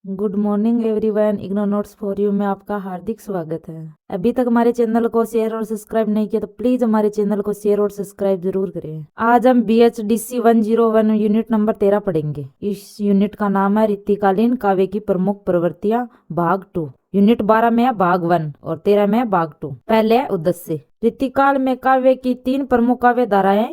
Good morning everyone. IGNOU notes for you में आपका हार्दिक स्वागत है। अभी तक हमारे चैनल को शेयर और सब्सक्राइब नहीं किया तो प्लीज हमारे चैनल को शेयर और सब्सक्राइब जरूर करें। आज हम BHDC 101 यूनिट नंबर 13 पढ़ेंगे। इस यूनिट का नाम है रीतिकालीन काव्य की प्रमुख प्रवृत्तियां भाग 2। यूनिट 12 में है भाग 1 और 13 में है भाग 2। पहले है उद्देश्य। रीतिकाल में काव्य की 3 प्रमुख काव्य धाराएं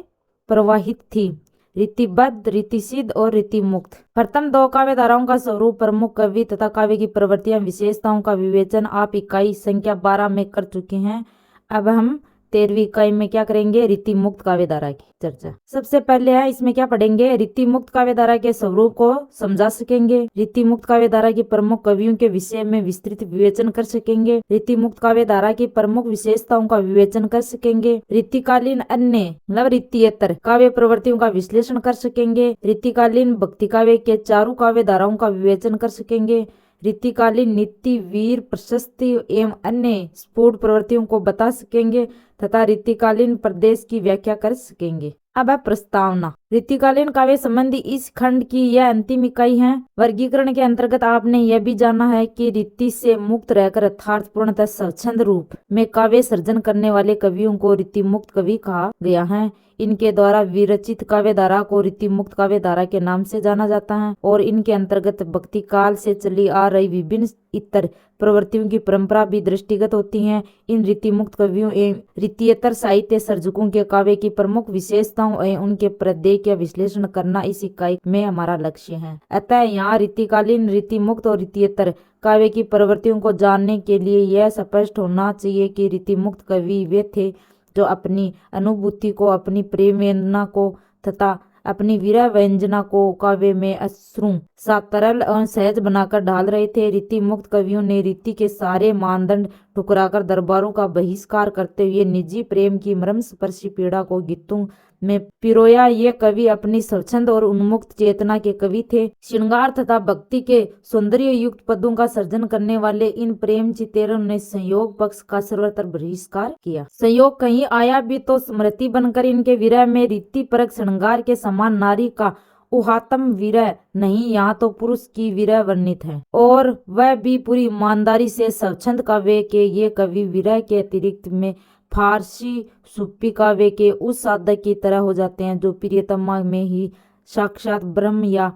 प्रवाहित थी, रीतिबद्ध, रीतिसिद्ध और रीतिमुक्त। प्रथम 2 काव्य धाराओं का स्वरूप, प्रमुख कवि तथा काव्य की प्रवृत्तियां, विशेषताओं का विवेचन आप इकाई संख्या 12 में कर चुके हैं। अब हम 13वीं इकाई में क्या करेंगे, रीति मुक्त काव्य धारा की चर्चा। सबसे पहले है इसमें क्या पढ़ेंगे, रीति मुक्त काव्य धारा के स्वरूप को समझा सकेंगे, रीति मुक्त काव्य धारा की प्रमुख कवियों के विषय में विस्तृत विवेचन कर सकेंगे, रीति मुक्त काव्य धारा की प्रमुख विशेषताओं का विवेचन कर सकेंगे, रीतिकालीन अन्य मतलब रीतियेतर काव्य प्रवृत्तियों का विश्लेषण कर सकेंगे, रीतिकालीन भक्ति काव्य के चारों काव्य धाराओं का विवेचन कर सकेंगे, रीतिकालीन नीति, वीर, प्रशस्ति एवं अन्य स्फुट प्रवृत्तियों को बता सकेंगे तथा रीतिकालीन प्रदेश की व्याख्या कर सकेंगे। अब है प्रस्तावना। रीतिकालीन काव्य संबंधी इस खंड की यह अंतिम इकाई है। वर्गीकरण के अंतर्गत आपने यह भी जाना है कि रीति से मुक्त रहकर अर्थपूर्ण तथा स्वच्छंद रूप में काव्य सर्जन करने वाले कवियों को रीति मुक्त कवि कहा गया है। इनके द्वारा विरचित काव्य धारा को रीति मुक्त काव्य धारा के नाम से जाना जाता है और इनके अंतर्गत भक्ति काल से चली आ रही विभिन्न इतर प्रवृत्तियों की परंपरा भी दृष्टिगत होती है। इन रीति मुक्त कवियों एवं रीतियेतर साहित्य सर्जकों के काव्य की प्रमुख विशेषताओं एवं उनके प्रत्यय का विश्लेषण करना इस इकाई में हमारा लक्ष्य है। अतः यहाँ रीतिकालीन, रीति मुक्त और रीतियेतर काव्य की प्रवृत्तियों को जानने के लिए यह स्पष्ट होना चाहिए कि रीति मुक्त कवि वे थे जो अपनी अनुभूति को, अपनी प्रेम वेदना को तथा अपनी विरह व्यंजना को काव्य में अश्रु सा तरल और सहज बनाकर ढाल रहे थे। रीति मुक्त कवियों ने रीति के सारे मानदंड ठुकराकर दरबारों का बहिष्कार करते हुए निजी प्रेम की मर्मस्पर्शी पीड़ा को गीतों में पिरोया। ये कवि अपनी स्वच्छंद और उन्मुक्त चेतना के कवि थे। श्रृंगार तथा भक्ति के सौंदर्य युक्त पदों का सर्जन करने वाले इन प्रेम चितेरों ने संयोग पक्ष का सर्वत्र बहिष्कार किया। संयोग कहीं आया भी तो स्मृति बनकर इनके विरह में रीति परक श्रृंगार के समान नारी का उहात्म विरह नहीं, यहाँ तो पुरुष की विरह वर्णित है और वह भी पूरी ईमानदारी से स्वच्छंद काव्य के ये कवि विरह के अतिरिक्त में फारसी सूफी काव्य के उस साधक की तरह हो जाते हैं जो प्रियतमा में ही साक्षात ब्रह्म या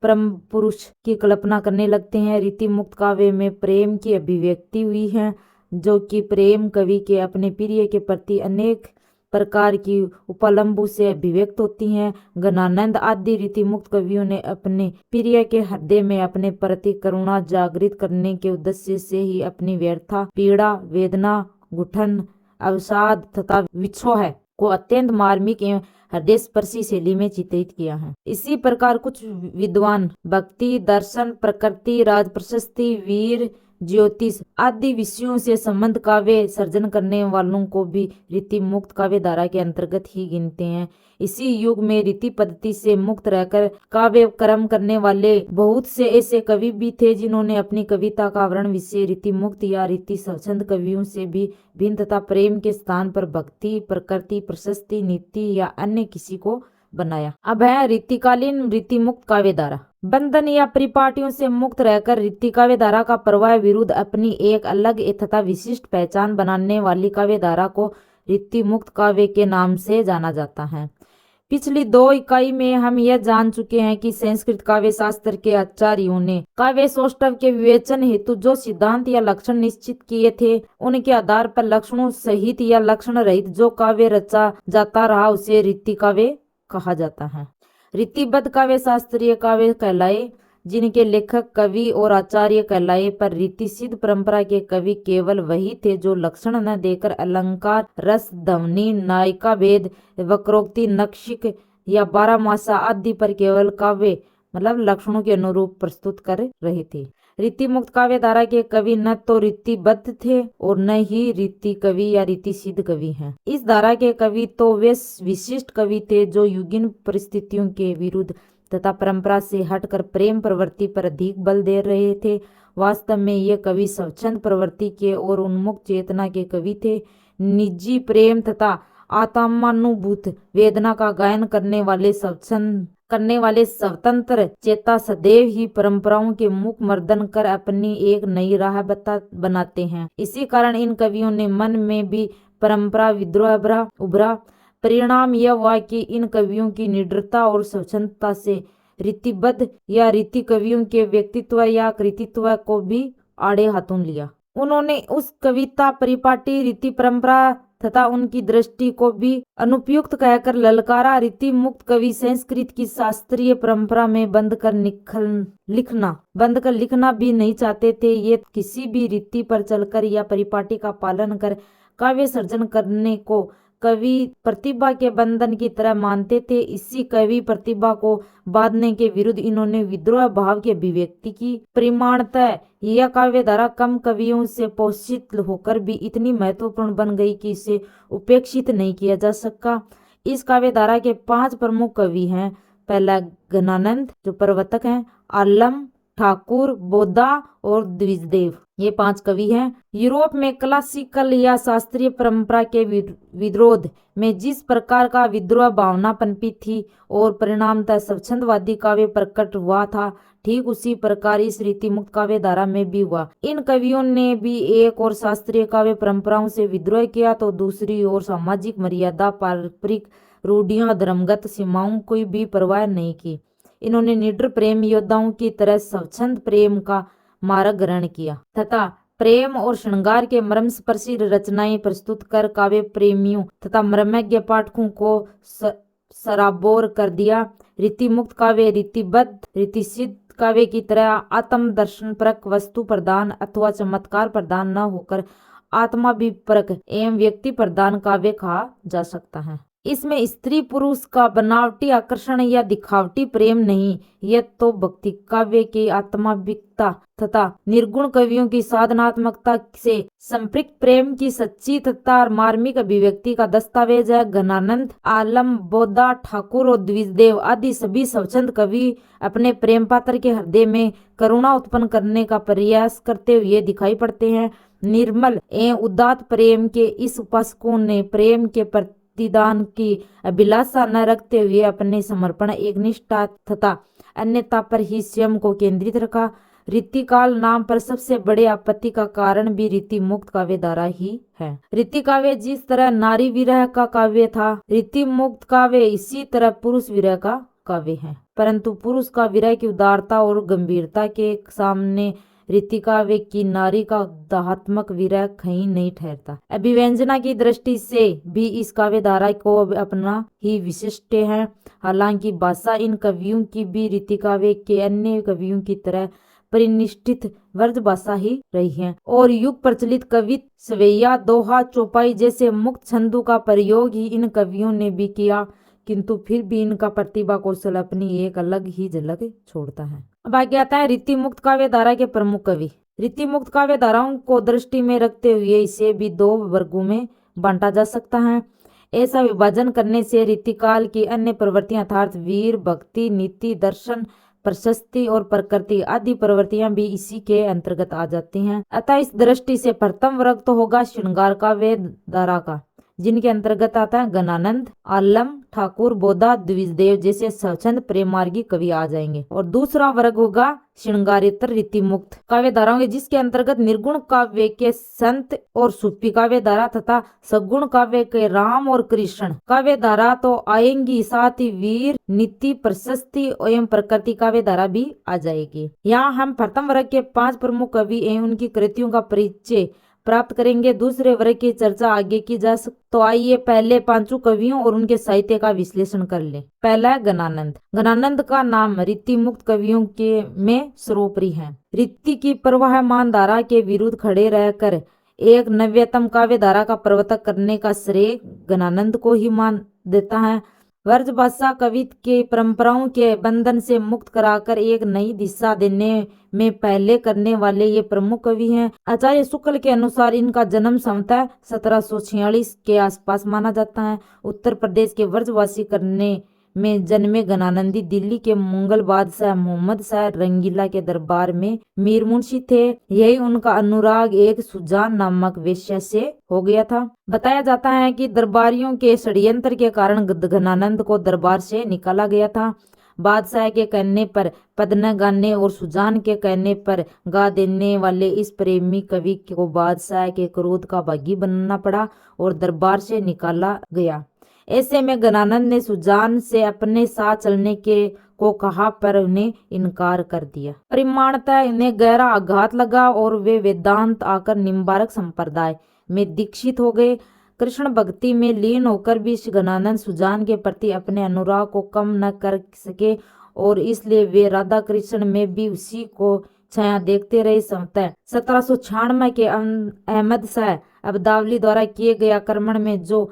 परम पुरुष की कल्पना करने लगते हैं। रीति मुक्त काव्य में प्रेम की अभिव्यक्ति हुई है जो कि प्रेम कवि के अपने प्रिय के प्रति अनेक प्रकार की उपलम्बों से अभिव्यक्त होती हैं। गणानंद आदि रीति मुक्त कवियों ने अपने प्रिय के हृदय में अपने प्रति करुणा जागृत करने के उद्देश्य से ही अपनी व्यर्था, पीड़ा, वेदना, घुटन, अवसाद तथा विछोह को अत्यंत मार्मिक एवं हृदय स्पर्शी शैली में चित्रित किया है। इसी प्रकार कुछ विद्वान भक्ति, दर्शन, प्रकृति, राज प्रशस्ति, वीर, ज्योतिष आदि विषयों से संबंध काव्य सर्जन करने वालों को भी रीति मुक्त काव्य धारा के अंतर्गत ही गिनते हैं। इसी युग में रीति पद्धति से मुक्त रहकर काव्य कर्म करने वाले बहुत से ऐसे कवि भी थे जिन्होंने अपनी कविता का आवरण विषय रीति मुक्त या रीति स्वच्छंद कवियों से भी भिन्न तथा प्रेम के स्थान पर भक्ति, प्रकृति, प्रशस्ति, नीति या अन्य किसी को बनाया। अब है रीतिकालीन रीति मुक्त काव्य धारा। बंधन या परिपाटियों से मुक्त रहकर रीति काव्य धारा का प्रवाह विरुद्ध अपनी एक अलग तथा विशिष्ट पहचान बनाने वाली काव्य धारा को रीति मुक्त काव्य के नाम से जाना जाता है। पिछली 2 इकाई में हम यह जान चुके हैं कि संस्कृत काव्य शास्त्र के आचार्यों ने काव्य सौष्ठव के विवेचन हेतु जो सिद्धांत या लक्षण निश्चित किए थे उनके आधार पर लक्षणों सहित या लक्षण रहित जो काव्य रचा जाता रहा उसे रीति काव्य कहा जाता है। रीतिबद्ध काव्य शास्त्रीय काव्य कहलाए जिनके लेखक कवि और आचार्य कहलाए, पर रीति सिद्ध परंपरा के कवि केवल वही थे जो लक्षण न देकर अलंकार, रस, ध्वनि, नायिका भेद, वक्रोक्ति, नक्षिक या बारहमासा आदि पर केवल काव्य मतलब लक्षणों के अनुरूप प्रस्तुत कर रहे थे। रीति मुक्त काव्य धारा के कवि न तो रीतिबद्ध थे और न ही रीति कवि या रीति सिद्ध कवि हैं। इस धारा के कवि तो वे विशिष्ट कवि थे जो युगीन परिस्थितियों के विरुद्ध तथा परंपरा से हटकर प्रेम प्रवृत्ति पर अधिक बल दे रहे थे। वास्तव में ये कवि स्वच्छंद प्रवृत्ति के और उन्मुक्त चेतना के कवि थे। निजी प्रेम तथा आत्मानुभूत वेदना का गायन करने वाले स्वच्छंद करने वाले स्वतंत्र चेता सदैव ही परंपराओं के मुख मर्दन कर अपनी एक नई राह बनाते हैं। इसी कारण इन कवियों ने मन में भी परंपरा विद्रोह उभरा। परिणाम यह हुआ कि इन कवियों की निडरता और स्वच्छंदता से रीतिबद्ध या रीति कवियों के व्यक्तित्व या कृतित्व को भी आड़े हाथों लिया। उन्होंने उस कविता परिपाटी रीति परंपरा तथा उनकी दृष्टि को भी अनुपयुक्त कहकर ललकारा। रीति मुक्त कवि संस्कृत की शास्त्रीय परंपरा में बंद कर लिखना भी नहीं चाहते थे। ये किसी भी रीति पर चलकर या परिपाटी का पालन कर काव्य सर्जन करने को कवि प्रतिभा के बंधन की तरह मानते थे। इसी कवि प्रतिभा को बांधने के विरुद्ध इन्होंने विद्रोह भाव की अभिव्यक्ति की। परिमाणतः यह काव्य धारा कम कवियों से पोषित होकर भी इतनी महत्वपूर्ण बन गई कि इसे उपेक्षित नहीं किया जा सका। इस काव्य धारा के 5 प्रमुख कवि हैं। पहला घनानंद जो प्रवर्तक हैं, आलम, ठाकुर, बोधा और द्विजदेव, ये 5 कवि हैं। यूरोप में क्लासिकल या शास्त्रीय परंपरा के विरोध में जिस प्रकार का विद्रोह भावना पनपी थी और परिणामतः स्वच्छंदवादी काव्य प्रकट हुआ था, ठीक उसी प्रकार इस रीति मुक्त काव्य धारा में भी हुआ। इन कवियों ने भी एक और शास्त्रीय काव्य परंपराओं से विद्रोह किया तो दूसरी ओर सामाजिक मर्यादा, पारंपरिक रूढ़ियां, धर्मगत सीमाओं की भी परवाह नहीं की। इन्होंने निडर प्रेम योद्धाओं की तरह स्वच्छंद प्रेम का मार्ग ग्रहण किया तथा प्रेम और श्रृंगार के मर्मस्पर्शी रचनाएं प्रस्तुत कर काव्य प्रेमियों तथा मर्मज्ञ पाठकों को सराबोर कर दिया। रीति मुक्त काव्य रीतिबद्ध रीतिसिद्ध काव्य की तरह आत्म दर्शन परक, वस्तु प्रधान अथवा चमत्कार प्रधान न होकर आत्माभिपरक एवं व्यक्ति प्रधान काव्य कहा जा सकता है। इसमें स्त्री पुरुष का बनावटी आकर्षण या दिखावटी प्रेम नहीं, यह तो भक्ति काव्य की आत्माभिकता तथा निर्गुण कवियों की साधनात्मकता से संपृक्त प्रेम की सच्ची तथा मार्मिक अभिव्यक्ति का दस्तावेज है। घनानंद, आलम, बोधा, ठाकुर और द्विजदेव आदि सभी स्वच्छंद कवि अपने प्रेम पात्र के हृदय में करुणा उत्पन्न करने का प्रयास करते हुए दिखाई पड़ते हैं। निर्मल एवं उदात्त प्रेम के इस उपासकों ने प्रेम के प्रतिदान की अभिलाषा न रखते हुए अपने समर्पण, एक निष्ठा तथा अन्यता पर ही स्वयं को केंद्रित रखा। रीतिकाल नाम पर सबसे बड़े आपत्ति का कारण भी रीति मुक्त काव्य धारा ही है। रीति काव्य जिस तरह नारी विरह का काव्य था, रीति मुक्त काव्य इसी तरह पुरुष विरह का काव्य है, परंतु पुरुष का विरह की उदारता और गंभीरता के सामने रीति काव्य की नारी का उदात्मक विरह कहीं नहीं ठहरता। अभिव्यंजना की दृष्टि से भी इस काव्य धारा को अपना ही विशिष्ट है। हालांकि भाषा इन कवियों की भी रीति काव्य के अन्य कवियों की तरह परिनिष्ठित वर्ज भाषा ही रही है और युग प्रचलित कवित, सवैया, दोहा, चौपाई जैसे मुक्त छंदों का प्रयोग ही इन कवियों ने भी किया, किंतु फिर भी इनका प्रतिभा कौशल अपनी एक अलग ही झलक छोड़ता है। अब आगे आता है रीति मुक्त काव्य धारा के प्रमुख कवि। रीति मुक्त काव्य धाराओं को दृष्टि में रखते हुए इसे भी 2 वर्गों में बांटा जा सकता है। ऐसा विभाजन करने से रीतिकाल की अन्य प्रवृत्तियां अर्थात वीर, भक्ति, नीति, दर्शन, प्रशस्ति और प्रकृति आदि प्रवृत्तियां भी इसी के अंतर्गत आ जाती हैं। अतः इस दृष्टि से प्रथम वर्ग तो होगा श्रृंगार काव्य धारा का, जिनके अंतर्गत आता है घनानंद, आलम, ठाकुर, बोधा, द्विजदेव जैसे स्वच्छंद प्रेमार्गी कवि आ जाएंगे। और दूसरा वर्ग होगा श्रृंगारेतर रीति मुक्त काव्य धाराओं के, जिसके अंतर्गत निर्गुण काव्य के संत और सूफी काव्य धारा तथा सगुण काव्य के राम और कृष्ण काव्य धारा तो आएंगी, साथ ही वीर, नीति, प्रशस्ति एवं प्रकृति काव्य धारा भी आ जाएगी। यहाँ हम प्रथम वर्ग के 5 प्रमुख कवि एवं उनकी कृतियों का परिचय प्राप्त करेंगे। दूसरे वर्ग की चर्चा आगे की जा सकती, तो आइए पहले 5 कवियों और उनके साहित्य का विश्लेषण कर लें। पहला है घनानंद। घनानंद का नाम रीति मुक्त कवियों के में सर्वोपरि है। रीति की प्रवाहमान धारा के विरुद्ध खड़े रहकर एक नव्यतम काव्य धारा का प्रवर्तक करने का श्रेय घनानंद को ही मान देता है। वर्ज भाषा कवित के परंपराओं के बंधन से मुक्त कराकर एक नई दिशा देने में पहले करने वाले ये प्रमुख कवि हैं। आचार्य शुक्ल के अनुसार इनका जन्म संवत 1746 के आसपास माना जाता है। उत्तर प्रदेश के व्रजवासी करने में जन्मे घनानंदी दिल्ली के मुगल बादशाह मोहम्मद शाह रंगीला के दरबार में मीर मुंशी थे। यही उनका अनुराग एक सुजान नामक वेश्या से हो गया था। बताया जाता है कि दरबारियों के षड्यंत्र के कारण घनानंद को दरबार से निकाला गया था। बादशाह के कहने पर पद न गाने और सुजान के कहने पर गा देने वाले इस प्रेमी कवि को बादशाह के क्रोध का भागी बनना पड़ा और दरबार से निकाला गया। ऐसे में गणानंद ने सुजान से अपने साथ चलने के को कहा पर उन्हें इनकार कर दिया। परिमाणतः इन्हें गहरा आघात लगा और वे वेदांत आकर निम्बारक संप्रदाय में दीक्षित हो गए। कृष्ण भक्ति में लीन होकर भी गणानंद सुजान के प्रति अपने अनुराग को कम न कर सके और इसलिए वे राधा कृष्ण में भी उसी को छाया देखते रहे। 1796 के अहमद शाह अब्दाली द्वारा किए गए आक्रमण में जो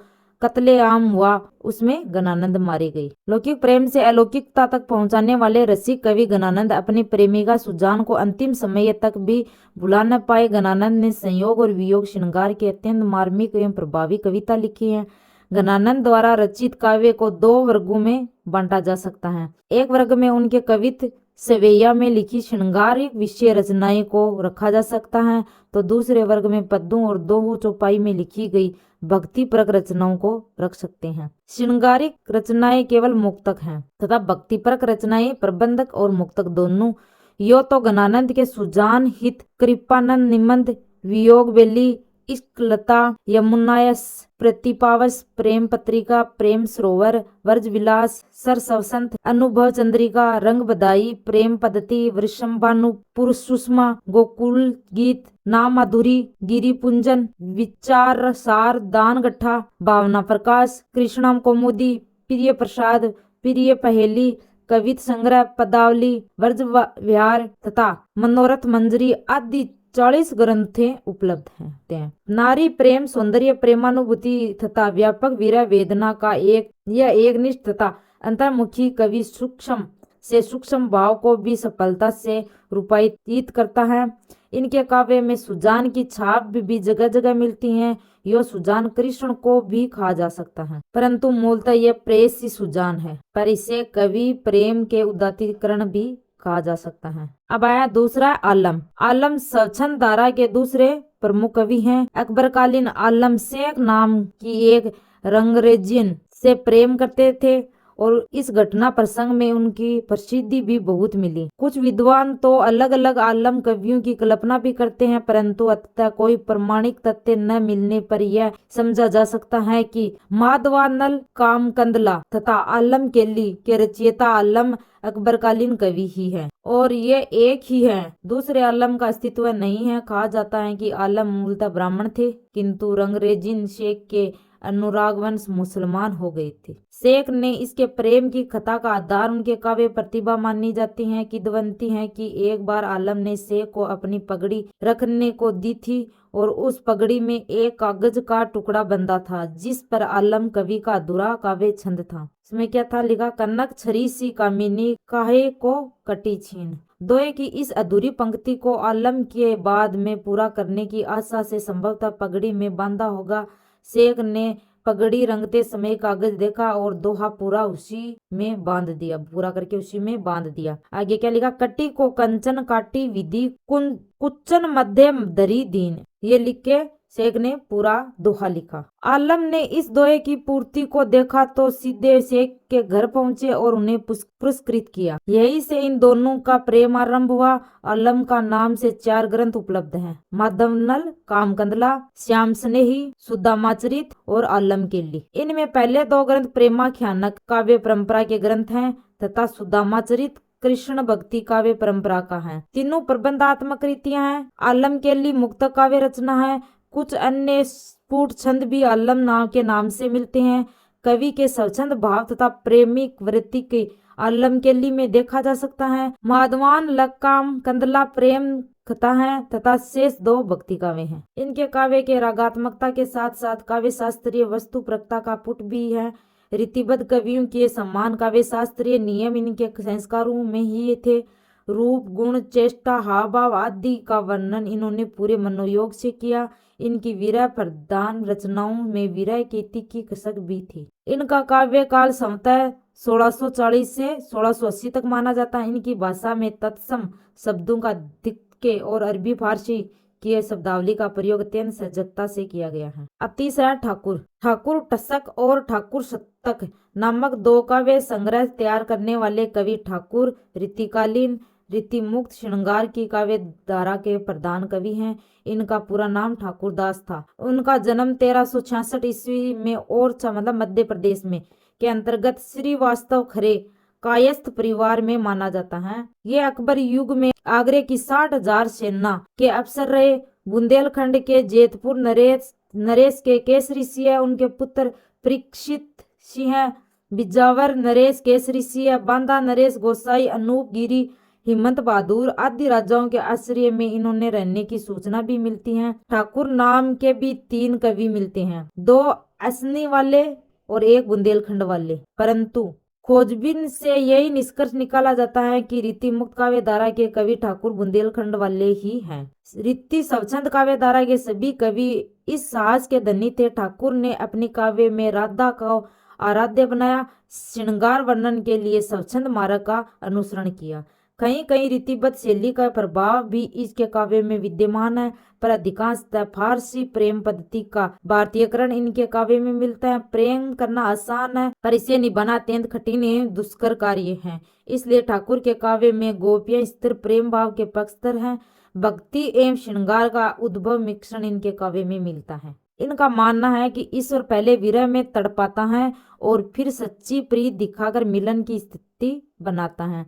कत्लेआम हुआ उसमें गणानंद मारे गए। लौकिक प्रेम से अलौकिकता तक पहुंचाने वाले रसिक कवि गणानंद अपनी प्रेमिका सुजान को अंतिम समय तक भी भुला न पाए। गणानंद ने संयोग और वियोग श्रृंगार की अत्यंत मार्मिक एवं प्रभावी कविता लिखी है। गणानंद द्वारा रचित काव्य को 2 वर्गों में बांटा जा सकता है। एक वर्ग में उनके कवित्व सवैया में लिखी श्रृंगारिक विषय रचनाएं को रखा जा सकता है, तो दूसरे वर्ग में पद्यों और 2 चौपाई में लिखी गई भक्तिपरक रचनाओं को रख सकते हैं। श्रृंगारिक रचनाएं केवल मुक्तक हैं तथा भक्तिपरक रचनाएं प्रबंधक और मुक्तक दोनों। यो तो गणानंद के सुजान हित, कृपानंद निबंध, वियोग बेली, इश्कलता, यमुनायस, प्रतिपावस, प्रेम पत्रिका, प्रेम सरोवर, वर्ज विलास, सरसवसंत, अनुभव चंद्रिका, रंग बधाई, प्रेम पद्धति, वृषभानु, पुरुष सुषमा, गोकुल गीत, नाम माधुरी, गिरी पुंजन, विचार सार, दान गठा, भावना प्रकाश, कृष्णम कौमुदी, प्रिय प्रसाद, प्रिय पहेली, कवित संग्रह, पदावली, वर्ज विहार तथा मनोरथ मंजरी आदि 40 ग्रंथें उपलब्ध हैं। नारी प्रेम, सौंदर्य, प्रेमानुभूति तथा व्यापक वीरा वेदना का एक निष्ठ तथा अंतर्मुखी कवि सूक्ष्म से सूक्ष्म भाव को भी सफलता से रूपायित करता है। इनके काव्य में सुजान की छाप भी जगह जगह मिलती है। यह सुजान कृष्ण को भी कहा जा सकता है, परंतु मूलतः यह प्रेयसी सुजान है, पर इसे कवि प्रेम के उदात्तीकरण भी कहा जा सकता है। अब आया दूसरा आलम। आलम स्वच्छंद धारा के दूसरे प्रमुख कवि हैं। अकबरकालीन आलम शेख नाम की एक रंगरेजियन से प्रेम करते थे और इस घटना प्रसंग में उनकी प्रसिद्धि भी बहुत मिली। कुछ विद्वान तो अलग अलग आलम कवियों की कल्पना भी करते हैं, परंतु अतः कोई प्रमाणिक तथ्य न मिलने पर यह समझा जा सकता है कि माधवानल, कामकंदला तथा आलम केली के रचयिता आलम अकबरकालीन कवि ही है और ये एक ही है। दूसरे आलम का अस्तित्व नहीं है। कहा जाता है कि आलम मूलतः ब्राह्मण थे, किंतु रंगरेजिन शेख के अनुरागवंश मुसलमान हो गए थे। शेख ने इसके प्रेम की कथा का आधार उनके काव्य प्रतिभा मानी जाती है। किदवंती है कि एक बार आलम ने शेख को अपनी पगड़ी रखने को दी थी और उस पगड़ी में एक कागज का टुकड़ा बंधा था, जिस पर आलम कवि का अधूरा काव्य छंद था। इसमें क्या था लिखा, कनक छरी सी कामिनी काहे को कटी छीन। दोए की इस अधूरी पंक्ति को आलम के बाद में पूरा करने की आशा से संभवतः पगड़ी में बांधा होगा। शेख ने पगड़ी रंगते समय कागज देखा और दोहा पूरा उसी में बांध दिया, पूरा करके उसी में बांध दिया। आगे क्या लिखा, कटी को कंचन काटी विधि कुचन मध्य धरी दीन। ये लिख के शेख ने पूरा दोहा लिखा। आलम ने इस दोहे की पूर्ति को देखा तो सीधे शेख के घर पहुंचे और उन्हें पुरस्कृत किया। यही से इन दोनों का प्रेम आरंभ हुआ। आलम का नाम से 4 ग्रंथ उपलब्ध हैं, माधवनल, कामकंदला, श्याम स्नेही, सुदामाचरित और आलम केली। इनमें पहले 2 ग्रंथ प्रेमाख्यानक काव्य परंपरा के ग्रंथ हैं तथा सुदामाचरित कृष्ण भक्ति काव्य परंपरा का है। तीनों प्रबंधात्मक कृतियां हैं। आलम केली मुक्त काव्य रचना है। कुछ अन्य स्फुट छंद भी आलम नाम के नाम से मिलते हैं। कवि के स्वच्छंद भाव तथा प्रेमिक वृत्ति के आलम केली में देखा जा सकता है। माधवान लक्काम कंदला प्रेम कथा है तथा शेष 2 भक्ति काव्य हैं। इनके काव्य के रागात्मकता के साथ साथ काव्य शास्त्रीय वस्तु प्रक्ता का पुट भी है। रीतिबद्ध कवियों के सम्मान काव्य शास्त्रीय नियम इनके संस्कारों में ही थे। रूप, गुण, चेष्टा, हाव भाव आदि का वर्णन इन्होंने पूरे मनोयोग से किया। इनकी विरह प्रधान रचनाओं में विरह की तीखी कसक भी थी। इनका काव्य काल समतः 1640 से 1680 तक माना जाता है। इनकी भाषा में तत्सम शब्दों का दिक्के और अरबी फारसी की शब्दावली का प्रयोग अत्यंत सजगता से किया गया है। अब तीसरा है ठाकुर। ठाकुर टसक और ठाकुर शतक नामक दो काव्य संग्रह तैयार करने वाले कवि ठाकुर रीतिकालीन रीतिमुक्त श्रृंगार की काव्य धारा के प्रधान कवि हैं। इनका पूरा नाम ठाकुरदास था। उनका जन्म 1366 ईस्वी में और मतलब मध्य प्रदेश में के अंतर्गत श्रीवास्तव खरे कायस्थ परिवार में माना जाता है। ये अकबर युग में आगरे की 60,000 सेना के अफसर रहे। बुंदेलखंड के जेतपुर नरेश के केसरी सिंह, उनके पुत्र परीक्षित सिंह, बिजावर नरेश केसरी सिंह, बांदा नरेश गोसाई, अनूप गिरी, हिम्मत बहादुर आदि राजाओं के आश्रय में इन्होंने रहने की सूचना भी मिलती है। ठाकुर नाम के भी 3 कवि मिलते हैं, 2 असनी वाले और 1 बुंदेलखंड वाले, परंतु खोजबीन से यही निष्कर्ष निकाला जाता है कि रीति मुक्त काव्य धारा के कवि ठाकुर बुंदेलखंड वाले ही हैं। रीति स्वच्छंद काव्य धारा के सभी कवि इस साहस के धनी थे। ठाकुर ने अपनी काव्य में राधा को आराध्य बनाया। श्रृंगार वर्णन के लिए स्वच्छंद मार्ग का अनुसरण किया। कहीं कहीं रीतिबद्ध शैली का प्रभाव भी इसके काव्य में विद्यमान है, पर अधिकांशतः फारसी प्रेम पद्धति का भारतीयकरण इनके काव्य में मिलता है। प्रेम करना आसान है, पर इसे निभाना अत्यंत कठिन एवं दुष्कर कार्य है। इसलिए ठाकुर के काव्य में गोपियां स्थिर प्रेम भाव के पक्षधर हैं। भक्ति एवं श्रृंगार का उद्भव मिश्रण इनके काव्य में मिलता है। इनका मानना है कि ईश्वर पहले विरह में तड़पाता है और फिर सच्ची प्रीत दिखाकर मिलन की स्थिति बनाता है।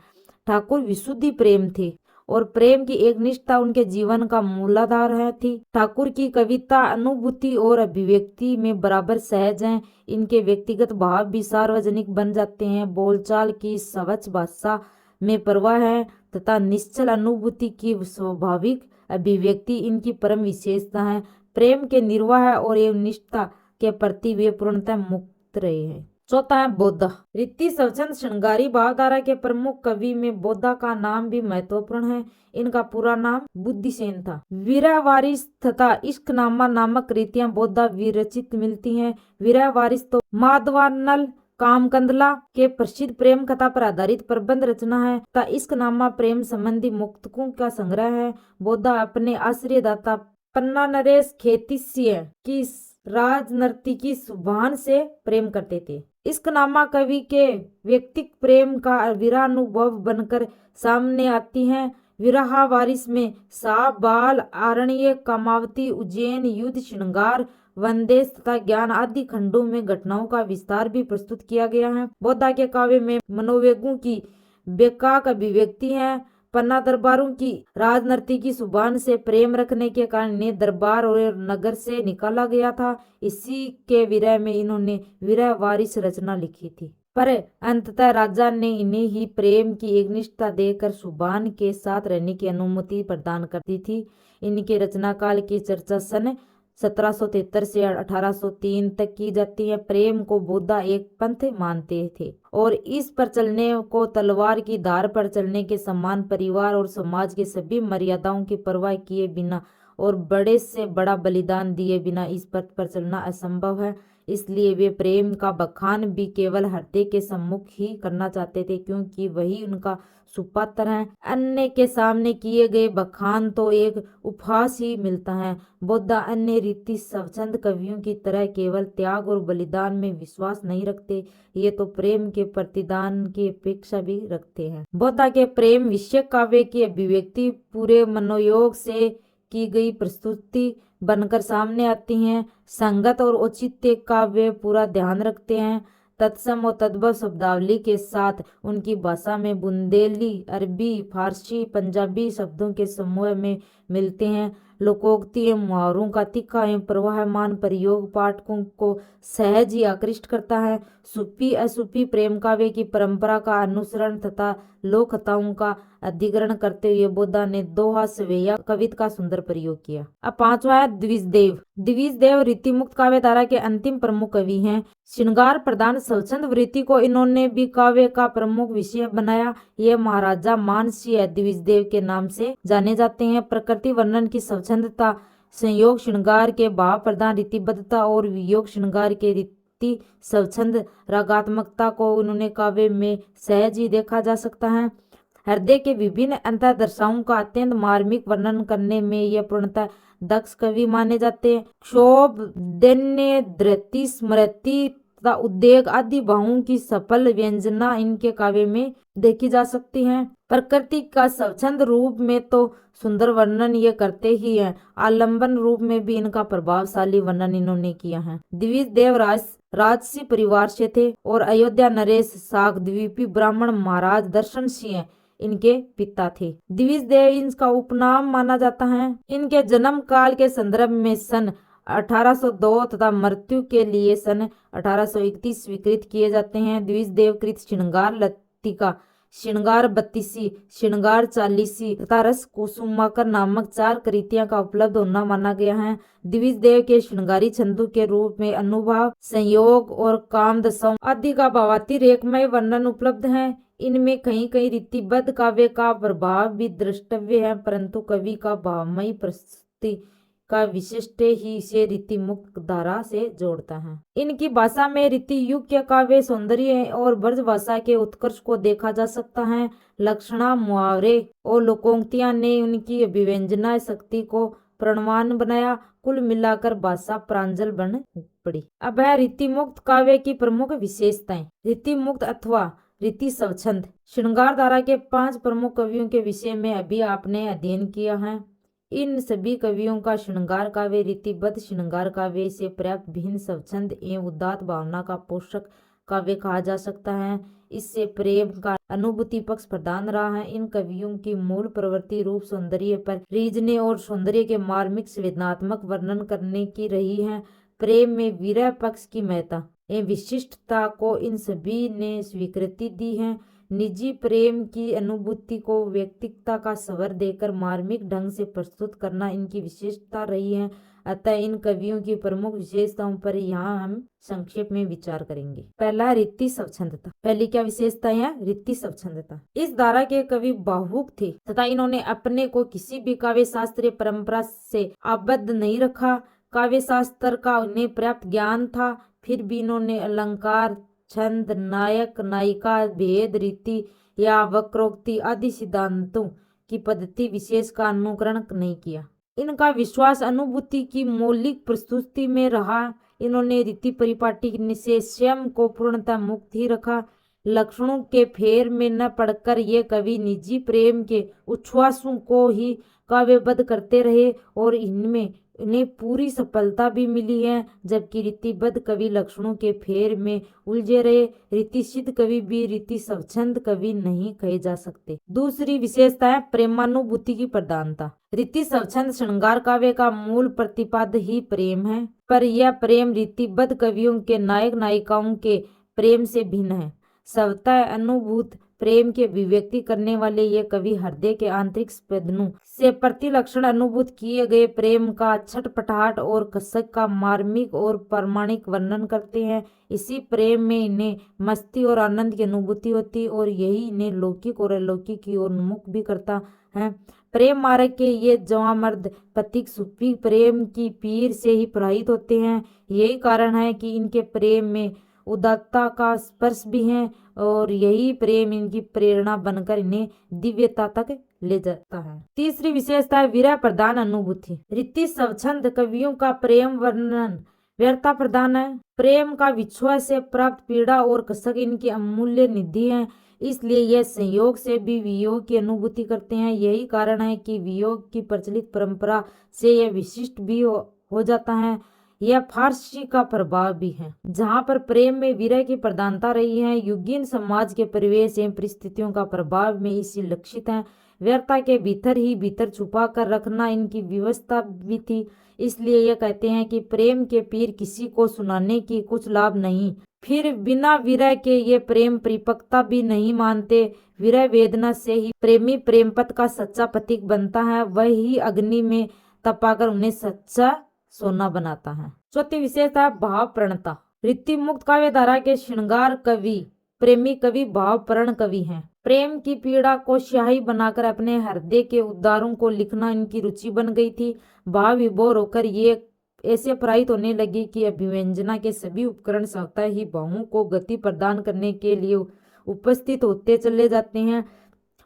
ठाकुर विशुद्धि प्रेम थे और प्रेम की एक निष्ठा उनके जीवन का मूलाधार थी। ठाकुर की कविता अनुभूति और अभिव्यक्ति में बराबर सहज है। इनके व्यक्तिगत भाव भी सार्वजनिक बन जाते हैं। बोलचाल की स्वच्छ भाषा में प्रवाह है तथा निश्चल अनुभूति की स्वाभाविक अभिव्यक्ति इनकी परम विशेषता है। प्रेम के निर्वाह और एवं निष्ठा के प्रति वे पूर्णतः मुक्त रहे हैं। चौथा है बोधा। रीति स्वच्छंद श्रृंगारी भावधारा के प्रमुख कवि में बोधा का नाम भी महत्वपूर्ण है। इनका पूरा नाम बुद्धिसेन था। विरह वारिस तथा इश्कनामा नामक रीतियां बोधा विरचित मिलती हैं। विरह वारिस तो माधवानल कामकंदला के प्रसिद्ध प्रेम कथा पर आधारित प्रबंध रचना है तथा इश्कनामा प्रेम संबंधी मुक्तकों का संग्रह है। बोधा अपने आश्रयदाता पन्ना नरेश खेतिसिय की राजनर्तकी सुभान से प्रेम करते थे। इश्कनामा कवि के व्यक्तिक प्रेम का विरहानुभव बनकर सामने आती है। विरहा वारिस में साप बाल आरण्य कामावती उज्जैन युद्ध श्रृंगार वनदेश तथा ज्ञान आदि खंडों में घटनाओं का विस्तार भी प्रस्तुत किया गया है। बोधा के काव्य में मनोवेगों की बेकाक अभिव्यक्ति है। पन्ना दरबारों की राजनर्तकी सुभान से प्रेम रखने के कारण इन्हें दरबार और नगर से निकाला गया था। इसी के विरह में इन्होंने विरह वारिस रचना लिखी थी, पर अंततः राजा ने इन्हें ही प्रेम की एक निष्ठा देकर सुभान के साथ रहने की अनुमति प्रदान कर दी थी। इनके रचना काल की चर्चा सन 1773 से 1803 तक की जाती है। प्रेम को बोधा एक पंथ मानते थे और इस पर चलने को तलवार की धार पर चलने के समान परिवार और समाज की सभी मर्यादाओं की परवाह किए बिना और बड़े से बड़ा बलिदान दिए बिना इस पथ पर चलना असंभव है। इसलिए वे प्रेम का बखान भी केवल हृदय के सम्मुख ही करना चाहते थे, क्योंकि वही उनका सुपात्र है। अन्य के सामने किए गए बखान तो एक उपहास ही मिलता है। बोधा अन्य रीति स्वच्छंद कवियों की तरह केवल त्याग और बलिदान में विश्वास नहीं रखते, ये तो प्रेम के प्रतिदान की अपेक्षा भी रखते हैं। बोधा के प्रेम विषय काव्य की अभिव्यक्ति पूरे मनोयोग से की गई प्रस्तुति बनकर सामने आती हैं। संगत और औचित्य का वे पूरा ध्यान रखते हैं। तत्सम और तद्भव शब्दावली के साथ उनकी भाषा में बुंदेली, अरबी, फारसी, पंजाबी शब्दों के समूह में मिलते हैं। लोकोक्ति एवं मुहावरों का तीखा एवं प्रवाहमान प्रयोग पाठकों को सहज ही आकृष्ट करता है। सूफी असूफी प्रेम काव्य की परंपरा का अनुसरण तथा लोक कथाओं का अधिग्रहण करते हुए बोधा ने दोहा सवेया कविता का सुंदर प्रयोग किया। अब पांचवा है द्विजदेव। द्विजदेव रीति मुक्त काव्य धारा के अंतिम प्रमुख कवि हैं। श्रृंगार प्रधान स्वच्छंद वृत्ति को इन्होंने भी काव्य का प्रमुख विषय बनाया। ये महाराजा मानसिंह द्विजदेव के नाम से जाने जाते हैं। प्रकृति वर्णन की स्वच्छंदता, संयोग श्रृंगार के भाव प्रधान रीतिबद्धता और वियोग श्रृंगार के रीति स्वच्छंद रागात्मकता को उन्होंने काव्य में सहज ही देखा जा सकता है। हृदय के विभिन्न अंतर्दशाओं का अत्यंत मार्मिक वर्णन करने में यह पूर्णतः दक्ष कवि माने जाते हैं। क्षोभ, दैन्य, धृति, स्मृति तथा उद्वेग आदि भावों की सफल व्यंजना इनके काव्य में देखी जा सकती है। प्रकृति का स्वच्छंद रूप में तो सुंदर वर्णन ये करते ही हैं, आलंबन रूप में भी इनका प्रभावशाली वर्णन इन्होंने किया है। द्विज देव राजसी परिवार से थे और अयोध्या नरेश सागद्वीपी ब्राह्मण महाराज दर्शन सिंह इनके पिता थे। द्विज देव इनका उपनाम माना जाता है। इनके जन्म काल के संदर्भ में सन 1802 तथा मृत्यु के लिए सन 1831 स्वीकृत किए जाते हैं। द्विज देव कृत श्रृंगार लतिका, श्रृंगार बत्तीसी, श्रृंगार चालीसी तथा रस कुसुमाकर नामक 4 कृतियां का उपलब्ध होना माना गया है। द्विज देव के श्रृंगारी छंदों के रूप में अनुभाव, संयोग और काम दशाओं आदि का भावातिरेकमय वर्णन उपलब्ध है। इनमें कहीं कहीं रीतिबद्ध काव्य का प्रभाव भी द्रष्टव्य है, परंतु कवि का भावमयी प्रस्तुति का विशिष्ट ही इसे रीति मुक्त धारा से जोड़ता है। इनकी भाषा में रीति युक्त काव्य सौंदर्य और ब्रज भाषा के उत्कर्ष को देखा जा सकता है। लक्षणा, मुहावरे और लोकोक्तियां ने उनकी अभिव्यंजना शक्ति को प्रमाण बनाया। कुल मिलाकर भाषा प्रांजल बन पड़ी। अब है रीति मुक्त काव्य की प्रमुख विशेषताएं। रीति मुक्त अथवा रीति स्वच्छंद श्रृंगार धारा के 5 प्रमुख कवियों के विषय में अभी आपने अध्ययन किया है। इन सभी कवियों का श्रृंगार काव्य रीतिबद्ध श्रृंगार काव्य से पर्याप्त भिन्न स्वच्छंद एवं उदात्त भावना का पोषक काव्य कहा जा सकता है। इससे प्रेम का अनुभूति पक्ष प्रधान रहा है। इन कवियों की मूल प्रवृत्ति रूप सौंदर्य पर रीझने और सौंदर्य के मार्मिक संवेदनात्मक वर्णन करने की रही है। प्रेम में विरह पक्ष की महत्ता एवं विशिष्टता को इन सभी ने स्वीकृति दी है। निजी प्रेम की अनुभूति को व्यक्तिगतता का स्वर देकर मार्मिक ढंग से प्रस्तुत करना इनकी विशेषता रही है। अतः इन कवियों की प्रमुख विशेषताओं पर यहाँ हम संक्षेप में विचार करेंगे। पहला, रीति स्वच्छंदता। पहली क्या विशेषता है? रीति स्वच्छंदता। इस धारा के कवि भावुक थे तथा इन्होंने अपने को किसी भी काव्य शास्त्रीय परंपरा से आबद्ध नहीं रखा। काव्य शास्त्र का उन्हें पर्याप्त ज्ञान था, फिर भी इन्होंने अलंकार, छंद, नायक नायिका भेद, रीति या वक्रोक्ति आदि सिद्धांतों की पद्धति विशेष का अनुकरण नहीं किया। इनका विश्वास अनुभूति की मौलिक प्रस्तुति में रहा। इन्होंने रीति परिपाटी से स्वयं को पूर्णतः मुक्त ही रखा। लक्षणों के फेर में न पड़कर ये कवि निजी प्रेम के उच्छ्वासों को ही काव्यबद्ध करते रहे और इनमें इन्हें पूरी सफलता भी मिली है। जबकि रीतिबद्ध कवि लक्षणों के फेर में उलझे रहे। रीति सिद्ध कवि भी रीति स्वच्छंद कवि नहीं कहे जा सकते। दूसरी विशेषता है प्रेमानुभूति की प्रधानता। रीति स्वच्छंद श्रृंगार काव्य का मूल प्रतिपाद्य ही प्रेम है, पर यह प्रेम रीतिबद्ध कवियों के नायक नायिकाओं के प्रेम से भिन्न है। स्वतः अनुभूत प्रेम के अभिव्यक्ति करने वाले ये कवि हृदय के आंतरिक स्पंदनों से प्रतिलक्षण अनुभूत किए गए प्रेम का छटपटाहट और कसक का मार्मिक और प्रामाणिक वर्णन करते हैं। इसी प्रेम में इन्हें मस्ती और आनंद की अनुभूति होती और यही इन्हें लौकिक और अलौकिक की ओर उन्मुख भी करता है। प्रेम मार्ग के ये जवां मर्द पथिक सूफी प्रेम की पीर से ही प्रभावित होते हैं। यही कारण है कि इनके प्रेम में उदात्तता का स्पर्श भी है और यही प्रेम इनकी प्रेरणा बनकर इन्हें दिव्यता तक ले जाता है। तीसरी विशेषता है विरह प्रधान अनुभूति। रीति स्वच्छंद कवियों का प्रेम वर्णन व्यर्थता प्रधान है। प्रेम का विच्छोह से प्राप्त पीड़ा और कसक इनकी अमूल्य निधि है, इसलिए यह संयोग से भी वियोग की अनुभूति करते हैं। यही कारण है कि वियोग की प्रचलित परंपरा से यह विशिष्ट भी हो जाता है। यह फारसी का प्रभाव भी है, जहाँ पर प्रेम में विरह की प्रधानता रही है। युगीन समाज के परिवेश एवं परिस्थितियों का प्रभाव में इसी लक्षित है। व्यर्थता के भीतर ही भीतर छुपा कर रखना इनकी व्यवस्था भी थी। इसलिए यह कहते हैं कि प्रेम के पीर किसी को सुनाने की कुछ लाभ नहीं। फिर बिना विरह के ये प्रेम परिपक्वता भी नहीं मानते। विरह वेदना से ही प्रेमी प्रेम पथ का सच्चा प्रतीक बनता है, वही अग्नि में तपाकर उन्हें सच्चा सोना बनाता है। चौथी विशेषता है भाव प्रणता। रीति मुक्त काव्य धारा के श्रृंगार कवि प्रेमी कवि भाव प्रण कवि हैं। प्रेम की पीड़ा को स्याही बनाकर अपने हृदय के उद्गारों को लिखना इनकी रुचि बन गई थी। भाव विभोर होकर ये ऐसे प्रभावित होने लगी कि अभिव्यंजना के सभी उपकरण स्वतः ही भावों को गति प्रदान करने के लिए उपस्थित होते चले जाते हैं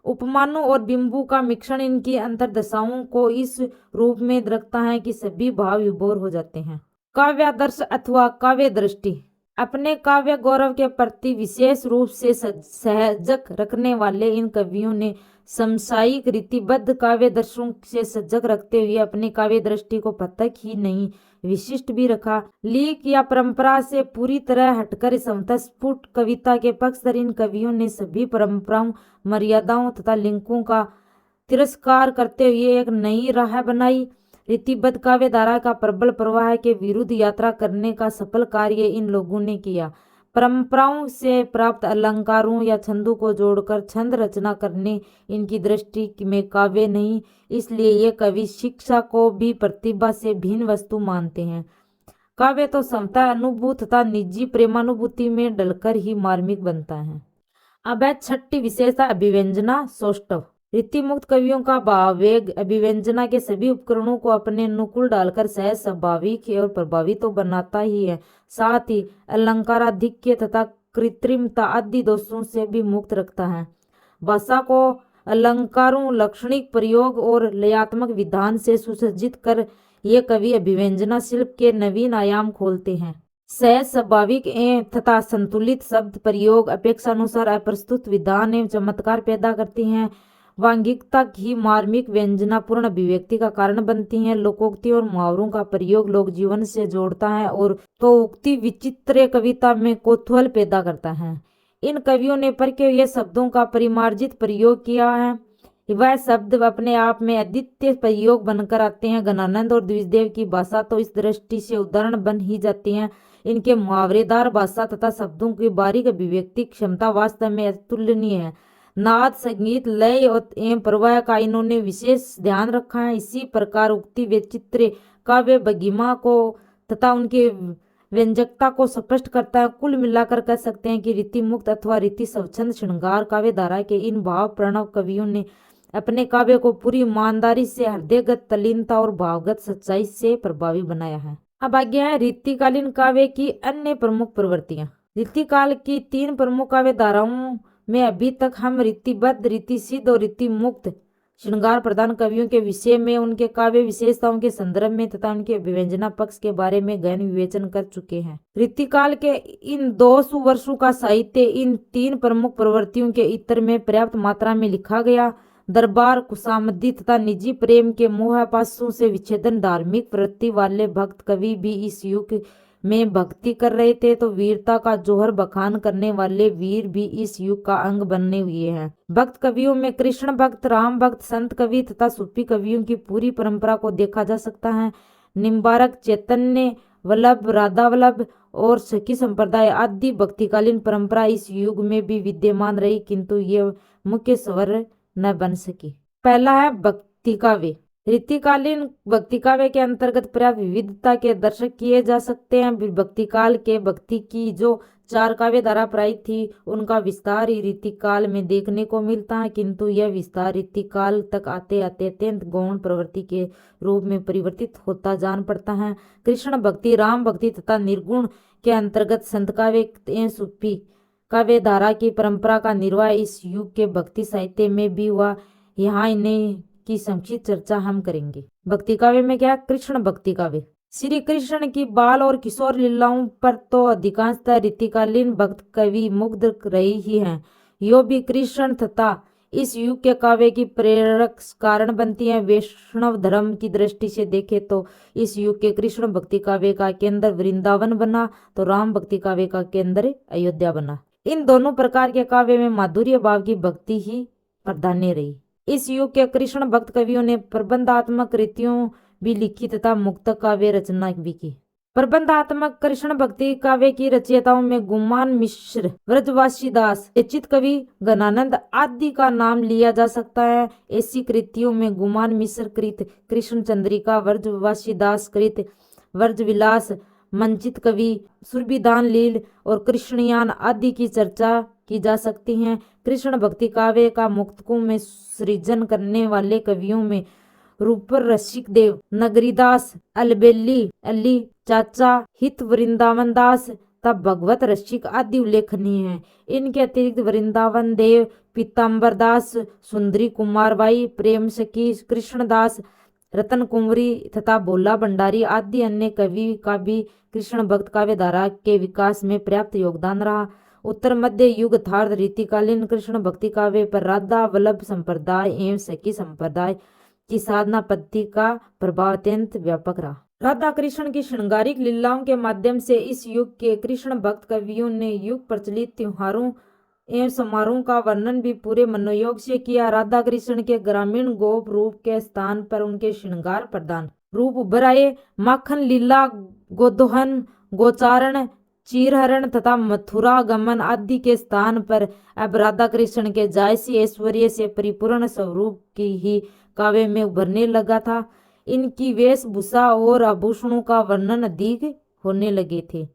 उपमानों और बिंबु का मिश्रण इनकी अंतर्दशाओं को इस रूप में रखता है कि सभी भाव विभोर हो जाते हैं। काव्यादर्श अथवा काव्य दृष्टि। अपने काव्य गौरव के प्रति विशेष रूप से सहजक रखने वाले इन कवियों ने समसायिक रीतिबद्ध काव्य दर्शों से सजग रखते हुए अपनी काव्य दृष्टि को पृथक ही नहीं विशिष्ट भी रखा। लीक या परंपरा से पूरी तरह हटकर समतस्फुट कविता के पक्षधर इन कवियों ने सभी परंपराओं, मर्यादाओं तथा लिंकों का तिरस्कार करते हुए एक नई राह बनाई। रीतिबद्ध काव्य धारा का प्रबल प्रवाह के विरुद्ध यात्रा करने का सफल कार्य इन लोगों ने किया। परंपराओं से प्राप्त अलंकारों या छंदों को जोड़कर छंद रचना करने इनकी दृष्टि में काव्य नहीं, इसलिए ये कवि शिक्षा को भी प्रतिभा से भिन्न वस्तु मानते हैं। काव्य तो समता अनुभूति तथा निजी प्रेमानुभूति में डलकर ही मार्मिक बनता है। अब है छठी विशेषता अभिव्यंजना सौष्ठव। रीतिमुक्त कवियों का भाववेग अभिव्यंजना के सभी उपकरणों को अपने अनुकूल डालकर सहज स्वाभाविक और प्रभावी तो बनाता ही है, साथ ही अलंकाराधिक्य तथा कृत्रिमता आदि दोषों से भी मुक्त रखता है। भाषा को अलंकारों, लक्षणिक प्रयोग और लयात्मक विधान से सुसज्जित कर ये कवि अभिव्यंजना शिल्प के नवीन आयाम खोलते हैं। सहज स्वाभाविक तथा संतुलित शब्द प्रयोग अपेक्षानुसार अप्रस्तुत विधान एवं चमत्कार पैदा करती हैं। वांगिकता ही मार्मिक व्यंजनापूर्ण अभिव्यक्ति का कारण बनती हैं। लोकोक्ति और मुहावरों का प्रयोग लोक जीवन से जोड़ता है और तो उक्ति विचित्र कविता में कौतूहल पैदा करता है। इन कवियों ने परखे हुए शब्दों का परिमार्जित प्रयोग किया है। वह शब्द अपने आप में अद्वितीय प्रयोग बनकर आते हैं। गणानंद और द्विजदेव की भाषा तो इस दृष्टि से उदाहरण बन ही जाती है। इनके मुहावरेदार भाषा तथा शब्दों की बारीक अभिव्यक्ति क्षमता वास्तव में अतुलनीय है। नाद, संगीत, लय एवं प्रवाह का इन्होंने विशेष ध्यान रखा है। इसी प्रकार उक्ति वैचित्र्य काव्य भंगिमा को तथा उनके व्यंजकता को स्पष्ट करता है। कुल मिलाकर कह सकते हैं कि रीति मुक्त अथवा रीति स्वच्छंद श्रृंगार काव्य धारा के इन भाव प्रणव कवियों ने अपने काव्य को पूरी ईमानदारी से हृदयगत तल्लीनता और भावगत सच्चाई से प्रभावी बनाया है। अब आगे है रीतिकालीन काव्य की अन्य प्रमुख प्रवृत्तियां। रीतिकाल की 3 प्रमुख काव्य धाराओं में अभी तक हम रीतिबद्ध, रीति सिद्ध और रीति मुक्त श्रृंगार प्रधान कवियों के विषय में, उनके काव्य विशेषताओं के संदर्भ में तथा उनके अभिव्यंजना पक्ष के बारे में गहन विवेचन कर चुके हैं। रीतिकाल के इन 200 वर्षों का साहित्य इन 3 प्रमुख प्रवृत्तियों के इतर में पर्याप्त मात्रा में लिखा गया। दरबार, खुशामदी तथा निजी प्रेम के मोहपाशों से विच्छेदन धार्मिक प्रवृत्ति वाले भक्त कवि भी इस युग में भक्ति कर रहे थे, तो वीरता का जोहर बखान करने वाले वीर भी इस युग का अंग बनने हुए हैं। भक्त कवियों में कृष्ण भक्त, राम भक्त, संत कवि तथा सूफी कवियों की पूरी परंपरा को देखा जा सकता है। निम्बारक, चैतन्य वल्लभ, राधा वल्लभ और सखी संप्रदाय आदि भक्तिकालीन परंपरा इस युग में भी विद्यमान रही, किंतु ये मुख्य स्वर न बन सकी। पहला है भक्ति काव्य। रीतिकालीन भक्ति काव्य के अंतर्गत पर्याप्त विविधता के दर्शक किए जा सकते हैं। भक्ति काल के भक्ति की जो 4 काव्य धारा प्रायः थी, उनका विस्तार ही रीतिकाल में देखने को मिलता है, किंतु यह विस्तार रीतिकाल तक आते आते अत्यंत गौण प्रवृत्ति के रूप में परिवर्तित होता जान पड़ता है। कृष्ण भक्ति, राम भक्ति तथा निर्गुण के अंतर्गत संत काव्य सूफी काव्य धारा की परंपरा का निर्वाह इस युग के भक्ति साहित्य में भी हुआ। यहाँ इन्हें की संक्षिप्त चर्चा हम करेंगे। भक्ति काव्य में क्या? कृष्ण भक्ति काव्य श्री कृष्ण की बाल और किशोर लीलाओं पर तो अधिकांशतः रीतिकालीन भक्त कवि मुग्ध रहे ही हैं। यो भी कृष्ण तथा इस युग के काव्य की प्रेरक कारण बनती है। वैष्णव धर्म की दृष्टि से देखे तो इस युग के कृष्ण भक्ति काव्य का केंद्र वृंदावन बना, तो राम भक्ति काव्य का केंद्र अयोध्या बना। इन दोनों प्रकार के काव्य में माधुर्य भाव की भक्ति ही प्राधान्य रही। इस युग के कृष्ण भक्त कवियों ने प्रबंधात्मक कृतियों भी लिखी तथा मुक्त काव्य रचना भी की। प्रबंधात्मक कृष्ण भक्ति काव्य की रचयिताओं में गुमान मिश्र, व्रजवासी दास, चित कवि गणानंद आदि का नाम लिया जा सकता है। ऐसी कृतियों में गुमान मिश्र कृत कृष्ण चंद्रिका, व्रजवासी दास कृत व्रज विलास, मंचित कवि सुरभिदान लील और कृष्णयान आदि की चर्चा की जा सकती हैं। कृष्ण भक्ति काव्य का मुक्तकों में सृजन करने वाले कवियों में रूपर रसिक देव, नगरीदास, अलबेली अली, चाचा हित वृंदावन दास तब भगवत रसिक आदि उल्लेखनीय हैं। इनके अतिरिक्त वृंदावन देव, पीताम्बर दास, सुंदरी कुमार बाई, प्रेम सखी, कृष्णदास, रतन कुंवरी तथा भोला भंडारी आदि अन्य कवि का भी कृष्ण भक्त काव्य धारा के विकास में पर्याप्त योगदान रहा। उत्तर मध्य युग अर्थात रीतिकालीन कृष्ण भक्ति काव्य पर राधा वल्लभ संप्रदाय एवं सखी संप्रदाय की साधना पद्धति का प्रभाव अत्यंत व्यापक रहा। राधा कृष्ण की श्रृंगारिक लीलाओं के माध्यम से इस युग के कृष्ण भक्त कवियों ने युग प्रचलित त्योहारों एवं समारोह का वर्णन भी पूरे मनोयोग से किया। राधा कृष्ण के ग्रामीण गोप रूप के स्थान पर उनके श्रृंगार प्रधान रूप उभर आए। माखन लीला, गोदोहन, गोचारण, चीरहरण तथा मथुरा गमन आदि के स्थान पर अब राधा कृष्ण के जायसी ऐश्वर्य से परिपूर्ण स्वरूप की ही काव्य में उभरने लगा था। इनकी वेशभूषा और आभूषणों का वर्णन अधिक होने लगे थे।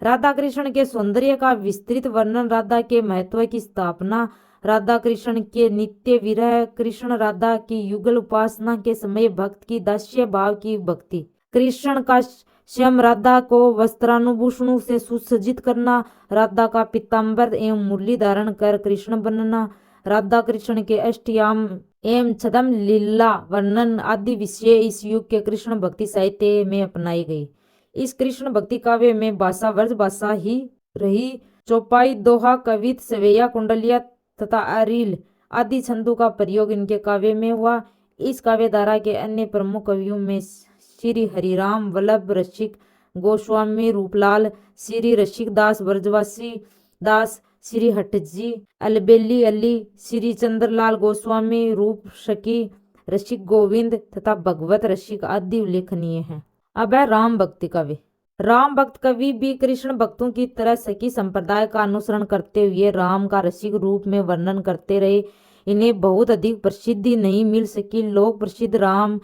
राधा कृष्ण के सौंदर्य का विस्तृत वर्णन, राधा के महत्व की स्थापना, राधा कृष्ण के नित्य विरह, कृष्ण राधा की युगल उपासना के समय भक्त की दास्य भाव की भक्ति, कृष्ण का स्वयं राधा को वस्त्रानुभूषणों से सुसज्जित करना, राधा का पीताम्बर एवं मुरली धारण कर कृष्ण बनना, राधा कृष्ण के अष्टयाम एवं छदम लीला वर्णन आदि विषय इस युग के कृष्ण भक्ति साहित्य में अपनाई गई। इस कृष्ण भक्ति काव्य में भाषा व्रज भाषा ही रही। चौपाई, दोहा, कवित, सवैया, कुंडलिया तथा अरील आदि छंदों का प्रयोग इनके काव्य में हुआ। इस काव्य धारा के अन्य प्रमुख कवियों में श्री हरिराम वल्लभ रसिक गोस्वामी रूपलाल, श्री रसिक दास ब्रजवासी दास, श्री हटजी अलबेली अली, श्री चंद्रलाल गोस्वामी रूप सखी रसिक गोविंद तथा भगवत रसिक आदि उल्लेखनीय हैं। अब है राम भक्ति कवि। राम भक्त कवि भी कृष्ण भक्तों की तरह सखी संप्रदाय का अनुसरण करते हुए राम का रसिक रूप में वर्णन करते रहे। इन्हें बहुत अधिक प्रसिद्धि नहीं मिल सकी। लोक प्रसिद्ध राम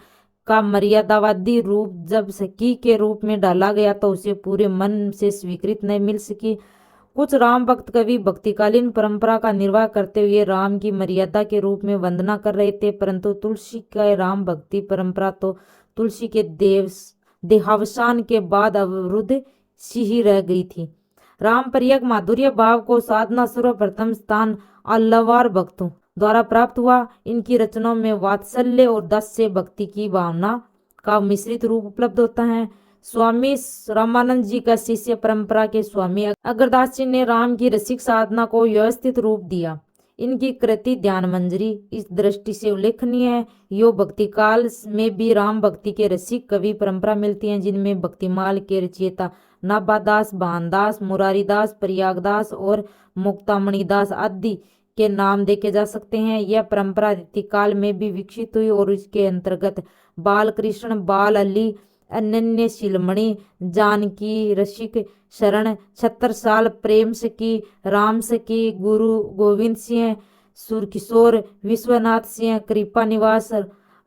का मर्यादावादी रूप जब सखी के रूप में डाला गया तो उसे पूरे मन से स्वीकृत नहीं मिल सकी। कुछ राम भक्त कवि भक्तिकालीन परंपरा का निर्वाह करते हुए राम की मर्यादा के रूप में वंदना कर रहे थे, परंतु तुलसी का राम भक्ति परंपरा तो तुलसी के देहावसान के बाद अवरुद्ध सी ही रह गई थी। राम परियक माधुर्य भाव को साधना सर्वप्रथम स्थान अल्लवार भक्तों द्वारा प्राप्त हुआ। इनकी रचनाओं में वात्सल्य और दास्य भक्ति की भावना का मिश्रित रूप उपलब्ध होता है। स्वामी रामानंद जी का शिष्य परंपरा के स्वामी अगरदास जी ने राम की रसिक साधना को व्यवस्थित रूप दिया। इनकी कृति ध्यान मंजरी इस दृष्टि से उल्लेखनीय है। यो भक्ति काल में भी राम भक्ति के रसिक कवि परंपरा मिलती है, जिनमें भक्तिमाल के रचयिता नाभादास, भानदास, मुरारीदास, प्रयागदास और मुक्तामणिदास आदि के नाम देखे जा सकते हैं। यह परंपरा रीतिकाल में भी विकसित हुई और इसके अंतर्गत बाल कृष्ण, बाल अली, अनन्य शिलमणि, जानकी रसिक, शरण छत्रसाल, प्रेम सखी, राम सखी, गुरु गोविंद सिंह, सुरकिशोर, विश्वनाथ सिंह, कृपा निवास,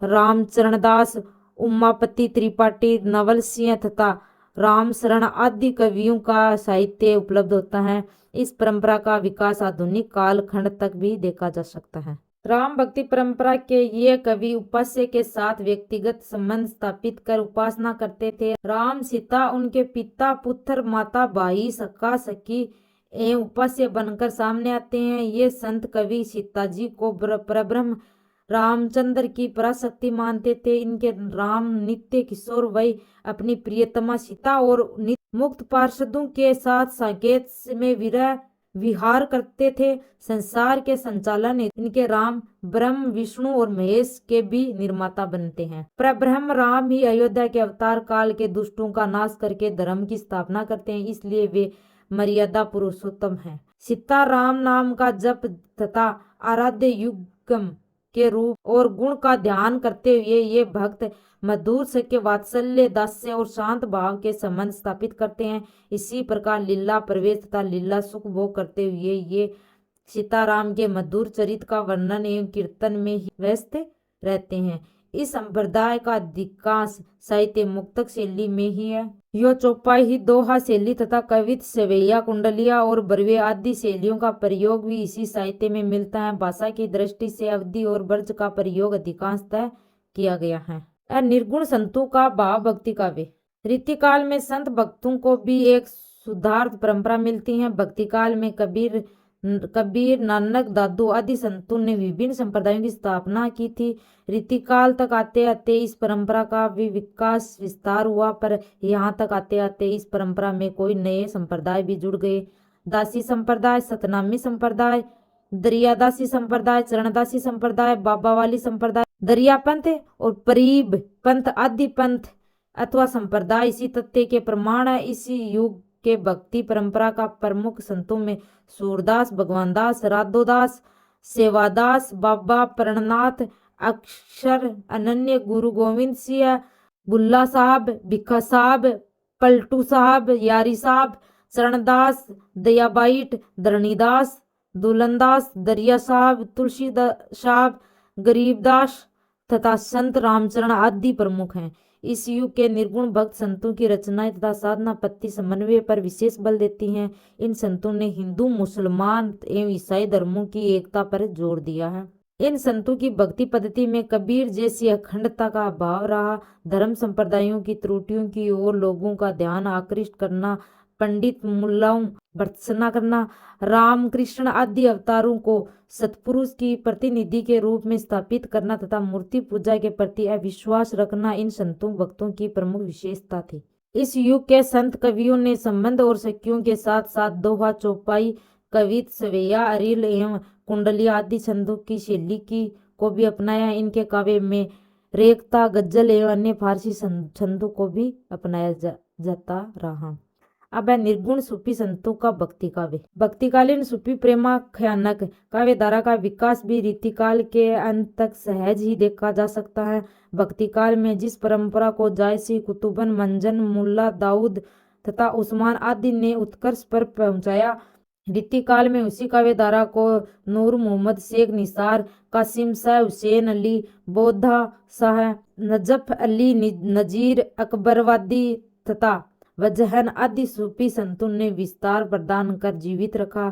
रामचरणदास, उमापति त्रिपाठी, नवल सिंह तथा राम शरण आदि कवियों का साहित्य उपलब्ध होता है। इस परंपरा का विकास आधुनिक कालखंड तक भी देखा जा सकता है। राम भक्ति परंपरा के ये कवि उपास्य के साथ व्यक्तिगत संबंध स्थापित कर उपासना करते थे। राम, सीता, उनके पिता, पुत्र, माता, भाई, सखा, सखी एवं उपास्य बनकर सामने आते हैं। ये संत कवि सीता जी को परब्रह्म रामचंद्र की पराशक्ति मानते थे। इनके राम नित्य किशोर वही अपनी प्रियतमा सीता और मुक्त पार्षदों के साथ साकेत में विहार करते थे। संसार के संचालन इनके राम ब्रह्म, विष्णु और महेश के भी निर्माता बनते हैं। परब्रह्म राम ही अयोध्या के अवतार काल के दुष्टों का नाश करके धर्म की स्थापना करते हैं, इसलिए वे मर्यादा पुरुषोत्तम हैं। सीता राम नाम का जप तथा आराध्य युगम के रूप और गुण का ध्यान करते हुए ये भक्त मधुर सख्य, वात्सल्य, दास्य और शांत भाव के संबंध स्थापित करते हैं। इसी प्रकार लीला प्रवेश तथा लीला सुख भोग करते हुए ये सीताराम के मधुर चरित्र का वर्णन एवं कीर्तन में ही व्यस्त रहते हैं। इस संप्रदाय का अधिकांश साहित्य मुक्तक शैली में ही है। यो चौपाई ही दोहा शैली तथा कवित, सवैया, कुंडलिया और बरवे आदि शैलियों का प्रयोग भी इसी साहित्य में मिलता है। भाषा की दृष्टि से अवधि और ब्रज का प्रयोग अधिकांशतः किया गया है। निर्गुण संतों का भाव भक्ति काव्य। रीतिकाल में संत भक्तों को भी एक शुद्धार्थ परंपरा मिलती है। भक्ति काल में कबीर कबीर, नानक, दादू आदि संतों ने विभिन्न संप्रदायों की स्थापना की थी। रीतिकाल तक आते आते इस परंपरा का भी विकास विस्तार हुआ, पर यहाँ तक आते आते इस परंपरा में कोई नए संप्रदाय भी जुड़ गए। दासी संप्रदाय, सतनामी संप्रदाय, दरियादासी संप्रदाय, चरणदासी संप्रदाय, बाबावाली संप्रदाय, दरिया पंथ और परीब पंथ आदि पंथ अथवा संप्रदाय इसी तथ्य के प्रमाण है। इसी युग के भक्ति परंपरा का प्रमुख संतों में सूरदास, भगवानदास, राधोदास, सेवादास, बाबा प्रणनाथ, अक्षर अनन्य, गुरु गोविंद सिंह, बुल्ला साहब, भिखा साहब, पलटू साहब, यारी साहब, चरणदास, दयाबाईट, धरणीदास, दुलनदास, दरिया साहब, तुलसी साहब, गरीबदास तथा संत रामचरण आदि प्रमुख हैं। इस युग के निर्गुण भक्त संतों की रचनाएं तथा साधना पत्ति समन्वय पर विशेष बल देती हैं। इन संतों ने हिंदू, मुसलमान एवं ईसाई धर्मों की एकता पर जोर दिया है। इन संतों की भक्ति पद्धति में कबीर जैसी अखंडता का अभाव रहा। धर्म संप्रदायों की त्रुटियों की ओर लोगों का ध्यान आकृष्ट करना, पंडित मुल्लाओं भर्त्सना करना, रामकृष्ण आदि अवतारों को सत्पुरुष की प्रतिनिधि के रूप में स्थापित करना तथा मूर्ति पूजा के प्रति अविश्वास रखना इन संतों भक्तों की प्रमुख विशेषता थी। इस युग के संत कवियों ने संबंध और सखियों के साथ साथ दोहा, चौपाई, कवित, सवैया, अरील एवं कुंडली आदि छंदों की शैली की को भी अपनाया। इनके काव्य में रेखता, गजल एवं अन्य फारसी छंदों को भी अपनाया जाता रहा। अब है निर्गुण सूफी संतों का भक्ति काव्य। भक्तिकालीन सूफी प्रेमाख्यानक काव्य धारा का विकास भी रीतिकाल के अंत तक सहज ही देखा जा सकता है। भक्तिकाल में जिस परंपरा को जायसी, कुतुबन, मंजन, मुल्ला दाऊद तथा उस्मान आदि ने उत्कर्ष पर पहुंचाया, रीतिकाल में उसी काव्य धारा को नूर मोहम्मद, शेख निसार, कासिम शाह, हुसैन अली बोधा शाह, नजफ अली नजीर, अकबरवादी तथा वजहन आदि सूफी संतों ने विस्तार प्रदान कर जीवित रखा।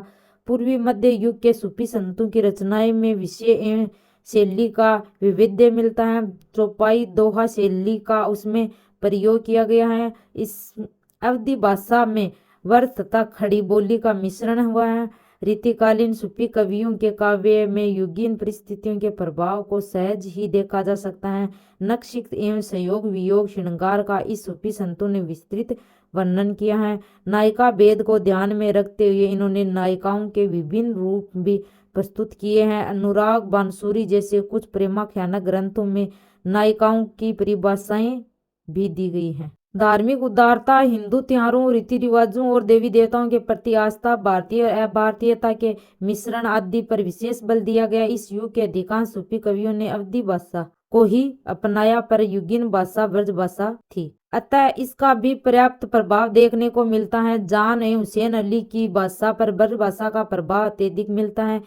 पूर्वी मध्य युग के सूफी संतों की रचनाएं में विषय एवं शैली का विविध्य मिलता है। चौपाई, दोहा शैली का उसमें प्रयोग किया गया है। इस अवधि भाषा में वर्ष तथा खड़ी बोली का मिश्रण हुआ है। रीतिकालीन सूफी कवियों के काव्य में युगीन परिस्थितियों के प्रभाव को सहज ही देखा जा सकता है। नक्शिक्त एवं संयोग वियोग श्रृंगार का इस सूफी संतों ने विस्तृत वर्णन किया है। नायिका भेद को ध्यान में रखते हुए इन्होंने नायिकाओं के विभिन्न रूप भी प्रस्तुत किए हैं। अनुराग बांसुरी जैसे कुछ प्रेमाख्यानक ग्रंथों में नायिकाओं की परिभाषाएं भी दी गई हैं। धार्मिक उदारता, हिंदू त्योहारों, रीति रिवाजों और देवी देवताओं के प्रति आस्था, भारतीय और अभारतीयता के मिश्रण आदि पर विशेष बल दिया गया। इस युग के अधिकांश सूफी कवियों ने अवधी भाषा को ही अपनाया, पर युगीन भाषा ब्रज भाषा थी, अतः इसका भी पर्याप्त प्रभाव देखने को मिलता है। जान एवं हुसैन अली की भाषा पर ब्रज भाषा का प्रभाव अत्यधिक मिलता है।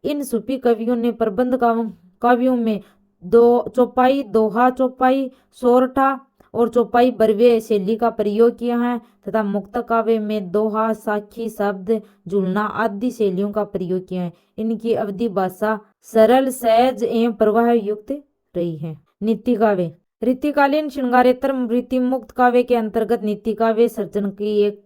इन सूफी कवियों ने प्रबंध काव्यों में चौपाई, दोहा चौपाई, सोरठा और चौपाई बरवे शैली का प्रयोग किया है तथा मुक्त काव्य में दोहा, साखी, शब्द, झुलना आदि शैलियों का प्रयोग किया है। इनकी अवधि भाषा सरल, सहज एवं प्रवाह युक्त रही है। नीति काव्य। रीतिकालीन श्रृंगारेतर रीति मुक्त काव्य के अंतर्गत नीति काव्य सर्जन की एक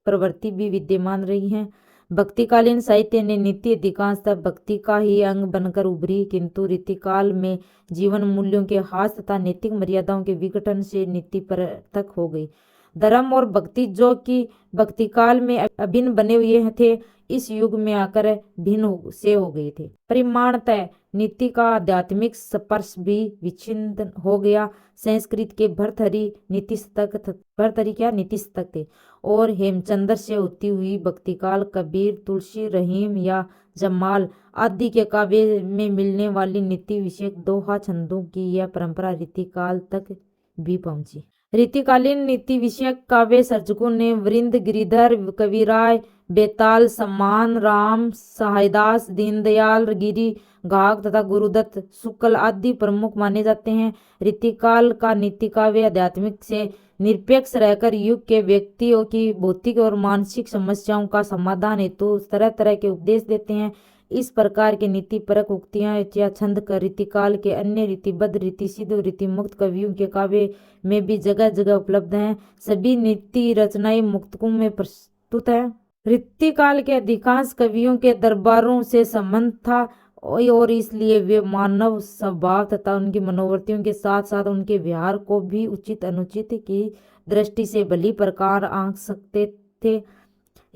प्रवृत्ति भी विद्यमान रही है। भक्तिकालीन साहित्य ने नीति अधिकांशतः भक्ति का ही अंग बनकर उभरी, किंतु रीतिकाल में जीवन मूल्यों के हास तथा नैतिक मर्यादाओं के विघटन से नीति पृथक हो गई। धर्म और भक्ति जो कि भक्तिकाल में अभिन्न बने हुए थे, इस युग में आकर भिन्न से हो गए थे। परिमाणतः नीति का आध्यात्मिक स्पर्श भी विच्छिन्न हो गया। संस्कृत के भर्तहरि नीति शतक थे और हेमचंद्र से होती हुई भक्तिकाल कबीर, तुलसी, रहीम या जमाल आदि के काव्य में मिलने वाली नीति विषयक दोहा छंदों की यह परंपरा रीतिकाल तक भी पहुंची। रीतिकालीन नीति विषयक काव्य सर्जकों ने वृंद, गिरिधर, कविराय, बेताल, सम्मान, राम, सहायदास, दीनदयाल, गिरी, घाघ तथा गुरुदत्त शुक्ल आदि प्रमुख माने जाते हैं। रीतिकाल का नीति काव्य आध्यात्मिक से निरपेक्ष रहकर युग के व्यक्तियों की भौतिक और मानसिक समस्याओं का समाधान हेतु तरह तरह के उपदेश देते हैं। इस प्रकार के नीति परक उक्तियां या छंद का रीतिकाल के अन्य रीतिबद्ध, रीति सिद्ध और रीति मुक्त कवियों के काव्य में भी जगह जगह उपलब्ध हैं। सभी नीति रचनाएं मुक्तकों में प्रस्तुत है। ऋतुकाल के अधिकांश कवियों के दरबारों से संबंध था और इसलिए वे मानव स्वभाव तथा उनकी मनोवृत्तियों के साथ साथ उनके व्यवहार को भी उचित अनुचित की दृष्टि से भली प्रकार आंक सकते थे।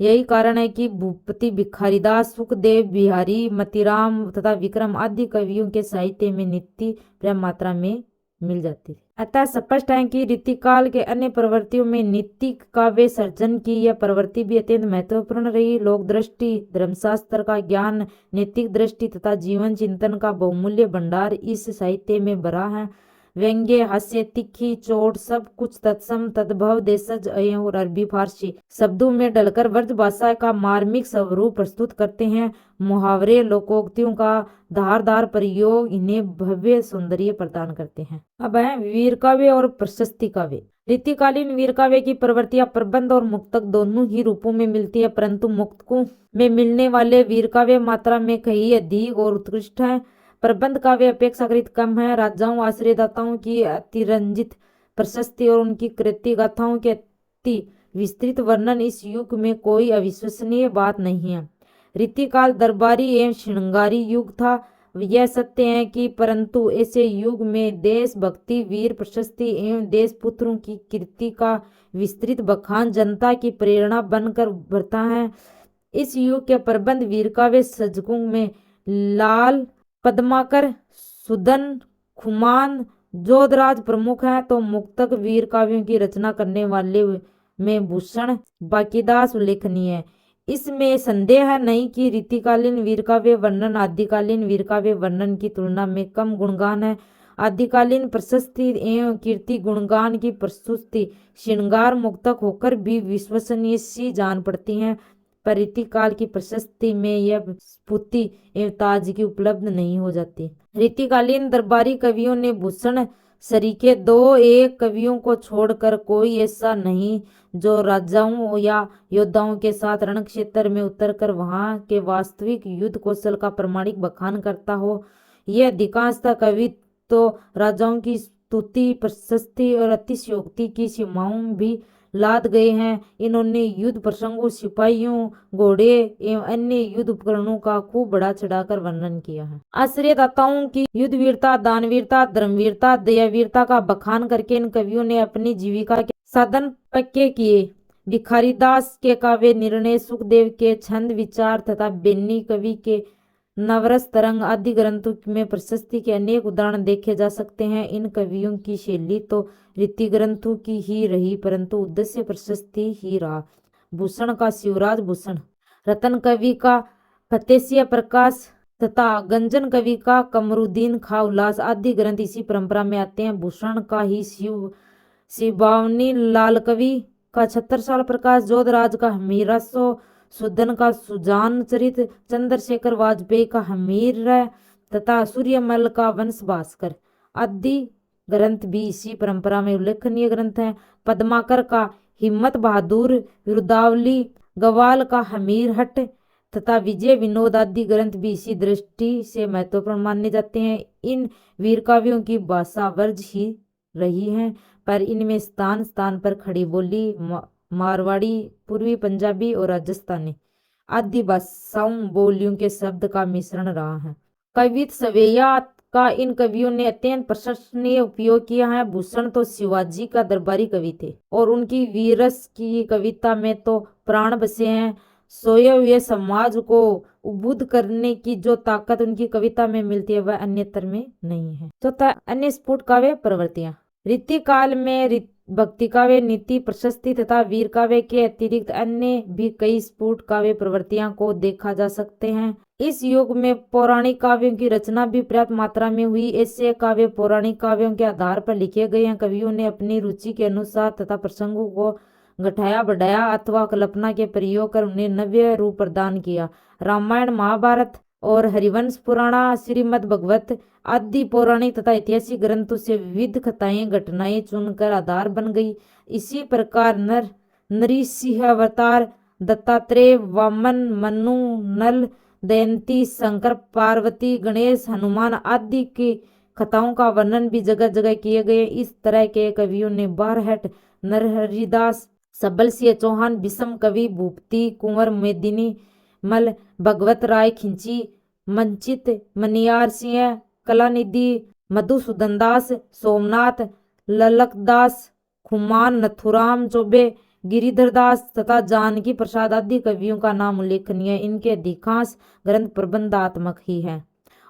यही कारण है कि भूपति, भिखारीदास, सुखदेव, बिहारी, मतीराम तथा विक्रम आदि कवियों के साहित्य में नीति पर्याप्त मात्रा में मिल जाती थी। अतः स्पष्ट है कि ऋतुकाल के अन्य प्रवृत्तियों में नीति काव्य सर्जन की यह प्रवृत्ति भी अत्यंत महत्वपूर्ण रही। लोक दृष्टि, धर्मशास्त्र का ज्ञान, नैतिक दृष्टि तथा जीवन चिंतन का बहुमूल्य भंडार इस साहित्य में भरा है। व्यंग्य, हास्य, तिखी, चोट सब कुछ तत्सम तद्भव देशज और अरबी फारसी शब्दों में डलकर व्रज भाषा का मार्मिक स्वरूप प्रस्तुत करते हैं। मुहावरे, लोकोक्तियों का धारदार प्रयोग इन्हें भव्य सौंदर्य प्रदान करते हैं। अब है वीर काव्य और प्रशस्ति काव्य। ऋतुकालीन वीर काव्य की प्रवृत्तियां प्रबंध और मुक्तक दोनों ही रूपों में मिलती है, परंतु मुक्तकों में मिलने वाले वीर काव्य मात्रा में कहीं अधिक और उत्कृष्ट है। प्रबंध काव्य अपेक्षाकृत कम है। राजाओं, आश्रयदाताओं की अतिरंजित प्रशस्ति और उनकी कृति गाथाओं के अति विस्तृत वर्णन इस युग में कोई अविश्वसनीय बात नहीं है। ऋतुकाल दरबारी एवं श्रृंगारी युग था, यह सत्य है कि परंतु ऐसे युग में देशभक्ति, वीर प्रशस्ति एवं देशपुत्रों की कीर्ति का विस्तृत बखान जनता की प्रेरणा बनकर उभरता है। इस युग के प्रबंध वीर काव्य सजकों में लाल, पद्माकर, सुदन, खुमान, जोधराज प्रमुख हैं, तो मुक्तक वीर काव्यों की रचना करने वाले में भूषण, बांकीदास उल्लेखनीय है। इसमें संदेह नहीं कि ऋतुकालीन वीर काव्य वर्णन आदिकालीन वीर काव्य वर्णन की तुलना में कम गुणगान है। आदिकालीन प्रशस्ति एवं कीर्ति गुणगान की प्रस्तुति श्रृंगार मुक्तक होकर भी विश्वसनीय सी जान पड़ती हैं, पर ऋतुकाल की प्रशस्ति में यह स्फूर्ति एवं ताजगी उपलब्ध नहीं हो जाती। ऋतुकालीन दरबारी कवियों ने भूषण सरीखे दो एक कवियों को छोड़कर कोई ऐसा नहीं जो राजाओं या योद्धाओं के साथ रण क्षेत्र में उतरकर वहां के वास्तविक युद्ध कौशल का प्रमाणिक बखान करता हो। यह अधिकांशतः कवि तो राजाओं की स्तुति, प्रशस्ति और अतिशयोक्ति की सीमाओं भी लाद गए हैं। इन्होंने युद्ध प्रसंगों, सिपाहियों, घोड़े एवं अन्य युद्ध उपकरणों का खूब बढ़ा चढ़ाकर वर्णन किया है। आश्रयदाताओं की युद्ध वीरता, दानवीरता, धर्मवीरता, दयावीरता का बखान करके इन कवियों ने अपनी जीविका के साधन पक्के किए। भिखारीदास के काव्य निर्णय, सुखदेव के छंद विचार तथा बेन्नी कवि के नवरस तरंग आदि ग्रंथों में प्रशस्ति के अनेक उदाहरण देखे जा सकते हैं। इन कवियों की शैली तो रीति ग्रंथों की ही रही, परंतु उद्देश्य प्रशस्ति ही रहा। भूषण का शिवराज भूषण, रतन कवि का फतेसिया प्रकाश तथा गंजन कवि का कमरुद्दीन खा उल्लास आदि ग्रंथ इसी परंपरा में आते हैं। भूषण का ही शिवावनी लाल कवि का छत्रसाल प्रकाश, जोधराज का हमीरासो, सुदन का सुजान चरित, चंद्रशेखर वाजपेयी का हमीर तथा सूर्यमल का वंश भास्कर आदि ग्रंथ भी इसी परंपरा में उल्लेखनीय ग्रंथ हैं। पद्माकर का हिम्मत बहादुर, विरुदावली, गवाल का हमीर हट तथा विजय विनोद आदि ग्रंथ भी इसी दृष्टि से महत्वपूर्ण माने जाते हैं। इन वीर काव्यों की भाषा वर्ज ही रही है, पर इनमें स्थान स्थान पर खड़ी बोली, मारवाड़ी, पूर्वी पंजाबी और राजस्थानी आदि भाषाओं बोलियों के शब्द का मिश्रण रहा है। कवित्व सवैया का इन कवियों ने अत्यंत प्रशंसनीय उपयोग किया है। भूषण तो शिवाजी का दरबारी कवि थे और उनकी वीरस की कविता में तो प्राण बसे हैं। सोए हुए समाज को उद्बुद्ध करने की जो ताकत उनकी कविता में मिलती है वह अन्यत्र में नहीं है। चौथा, अन्य स्फुट काव्य प्रवृत्तियां। ऋतुकाल में भक्ति काव्य, नीति, प्रशस्ति तथा वीर काव्य के अतिरिक्त अन्य भी कई स्फुट काव्य प्रवृत्तियां को देखा जा सकते हैं। इस युग में पौराणिक काव्यों की रचना भी पर्याप्त मात्रा में हुई। ऐसे काव्य पौराणिक काव्यों के आधार पर लिखे गए हैं। कवियों ने अपनी रुचि के अनुसार तथा प्रसंगों को घटाया बढ़ाया अथवा कल्पना के प्रयोग कर उन्हें नव्य रूप प्रदान किया। रामायण, महाभारत और हरिवंश पुराण, श्रीमद् भगवत आदि पौराणिक तथा ऐतिहासिक ग्रंथों से विविध कथाएं, घटनाएं चुनकर आधार बन गई। इसी प्रकार नरसिंह अवतार, दत्तात्रेय, वामन, मनु, नल, दयंती, शंकर, पार्वती, गणेश, हनुमान आदि की कथाओं का वर्णन भी जगह जगह किए गए। इस तरह के कवियों ने बारहट, नरहरिदास, सबल सिंह चौहान, विषम कवि, भूपति, कुंवर मेदिनी मल, भगवत राय खिंची, मंचित, मनियार सिंह, कलानिधि, मधुसूदन दास, सोमनाथ, ललकदास, खुमान, नथुराम चौबे, गिरिधर दास तथा जानकी प्रसाद आदि कवियों का नाम उल्लेखनीय है। इनके अधिकांश ग्रंथ प्रबंधात्मक ही हैं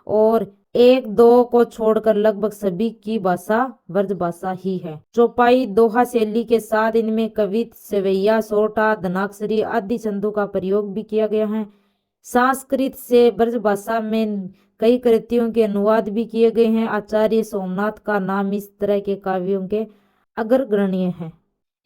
और एक दो को छोड़कर लगभग सभी की भाषा ब्रज भाषा ही है। चौपाई दोहा शैली के साथ इनमें कवित, सवैया, सोरठा, धनाक्षरी आदि छंदों का प्रयोग भी किया गया है। संस्कृत से ब्रज भाषा में कई कृतियों के अनुवाद भी किए गए हैं। आचार्य सोमनाथ का नाम इस तरह के काव्यों के अग्रगण्य है।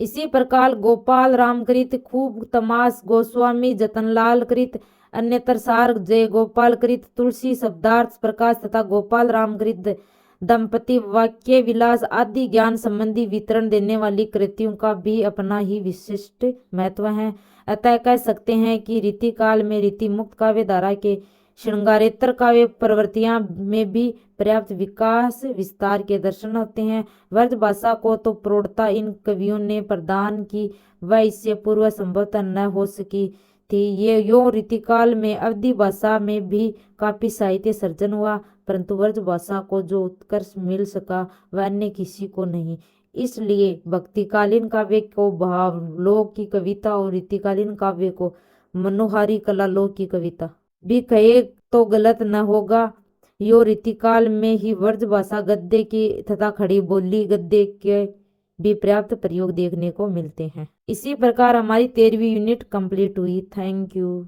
इसी प्रकार गोपाल राम कृत, खूब तमाश गोस्वामी, जतनलाल कृत, अन्यतर सार जय गोपाल कृत, तुलसी शब्दार्थ प्रकाश तथा गोपाल राम कृत दंपति वाक्य विलास आदि ज्ञान संबंधी वितरण देने वाली कृतियों का भी अपना ही विशिष्ट महत्व है। अतः कह सकते हैं कि रीति काल में रीति मुक्त काव्य धारा के श्रृंगारेतर काव्य प्रवृत्तियां में भी पर्याप्त विकास विस्तार के दर्शन होते हैं। व्रज भाषा को तो प्रौढ़ता इन कवियों ने प्रदान की वह इससे पूर्व संभवतः न हो सकी थी। ये यो रीतिकाल में अवधि भाषा में भी काफी साहित्य सर्जन हुआ, परंतु व्रज भाषा को जो उत्कर्ष मिल सका वह अन्य किसी को नहीं। इसलिए भक्तिकालीन काव्य को भावलोक की कविता और रीतिकालीन काव्य को मनोहारी कला लोक की कविता भी कहे तो गलत न होगा। यो रीतिकाल में ही ब्रज भाषा गद्य की तथा खड़ी बोली गद्य के भी पर्याप्त प्रयोग देखने को मिलते हैं। इसी प्रकार हमारी 13वीं यूनिट कंप्लीट हुई। Thank you.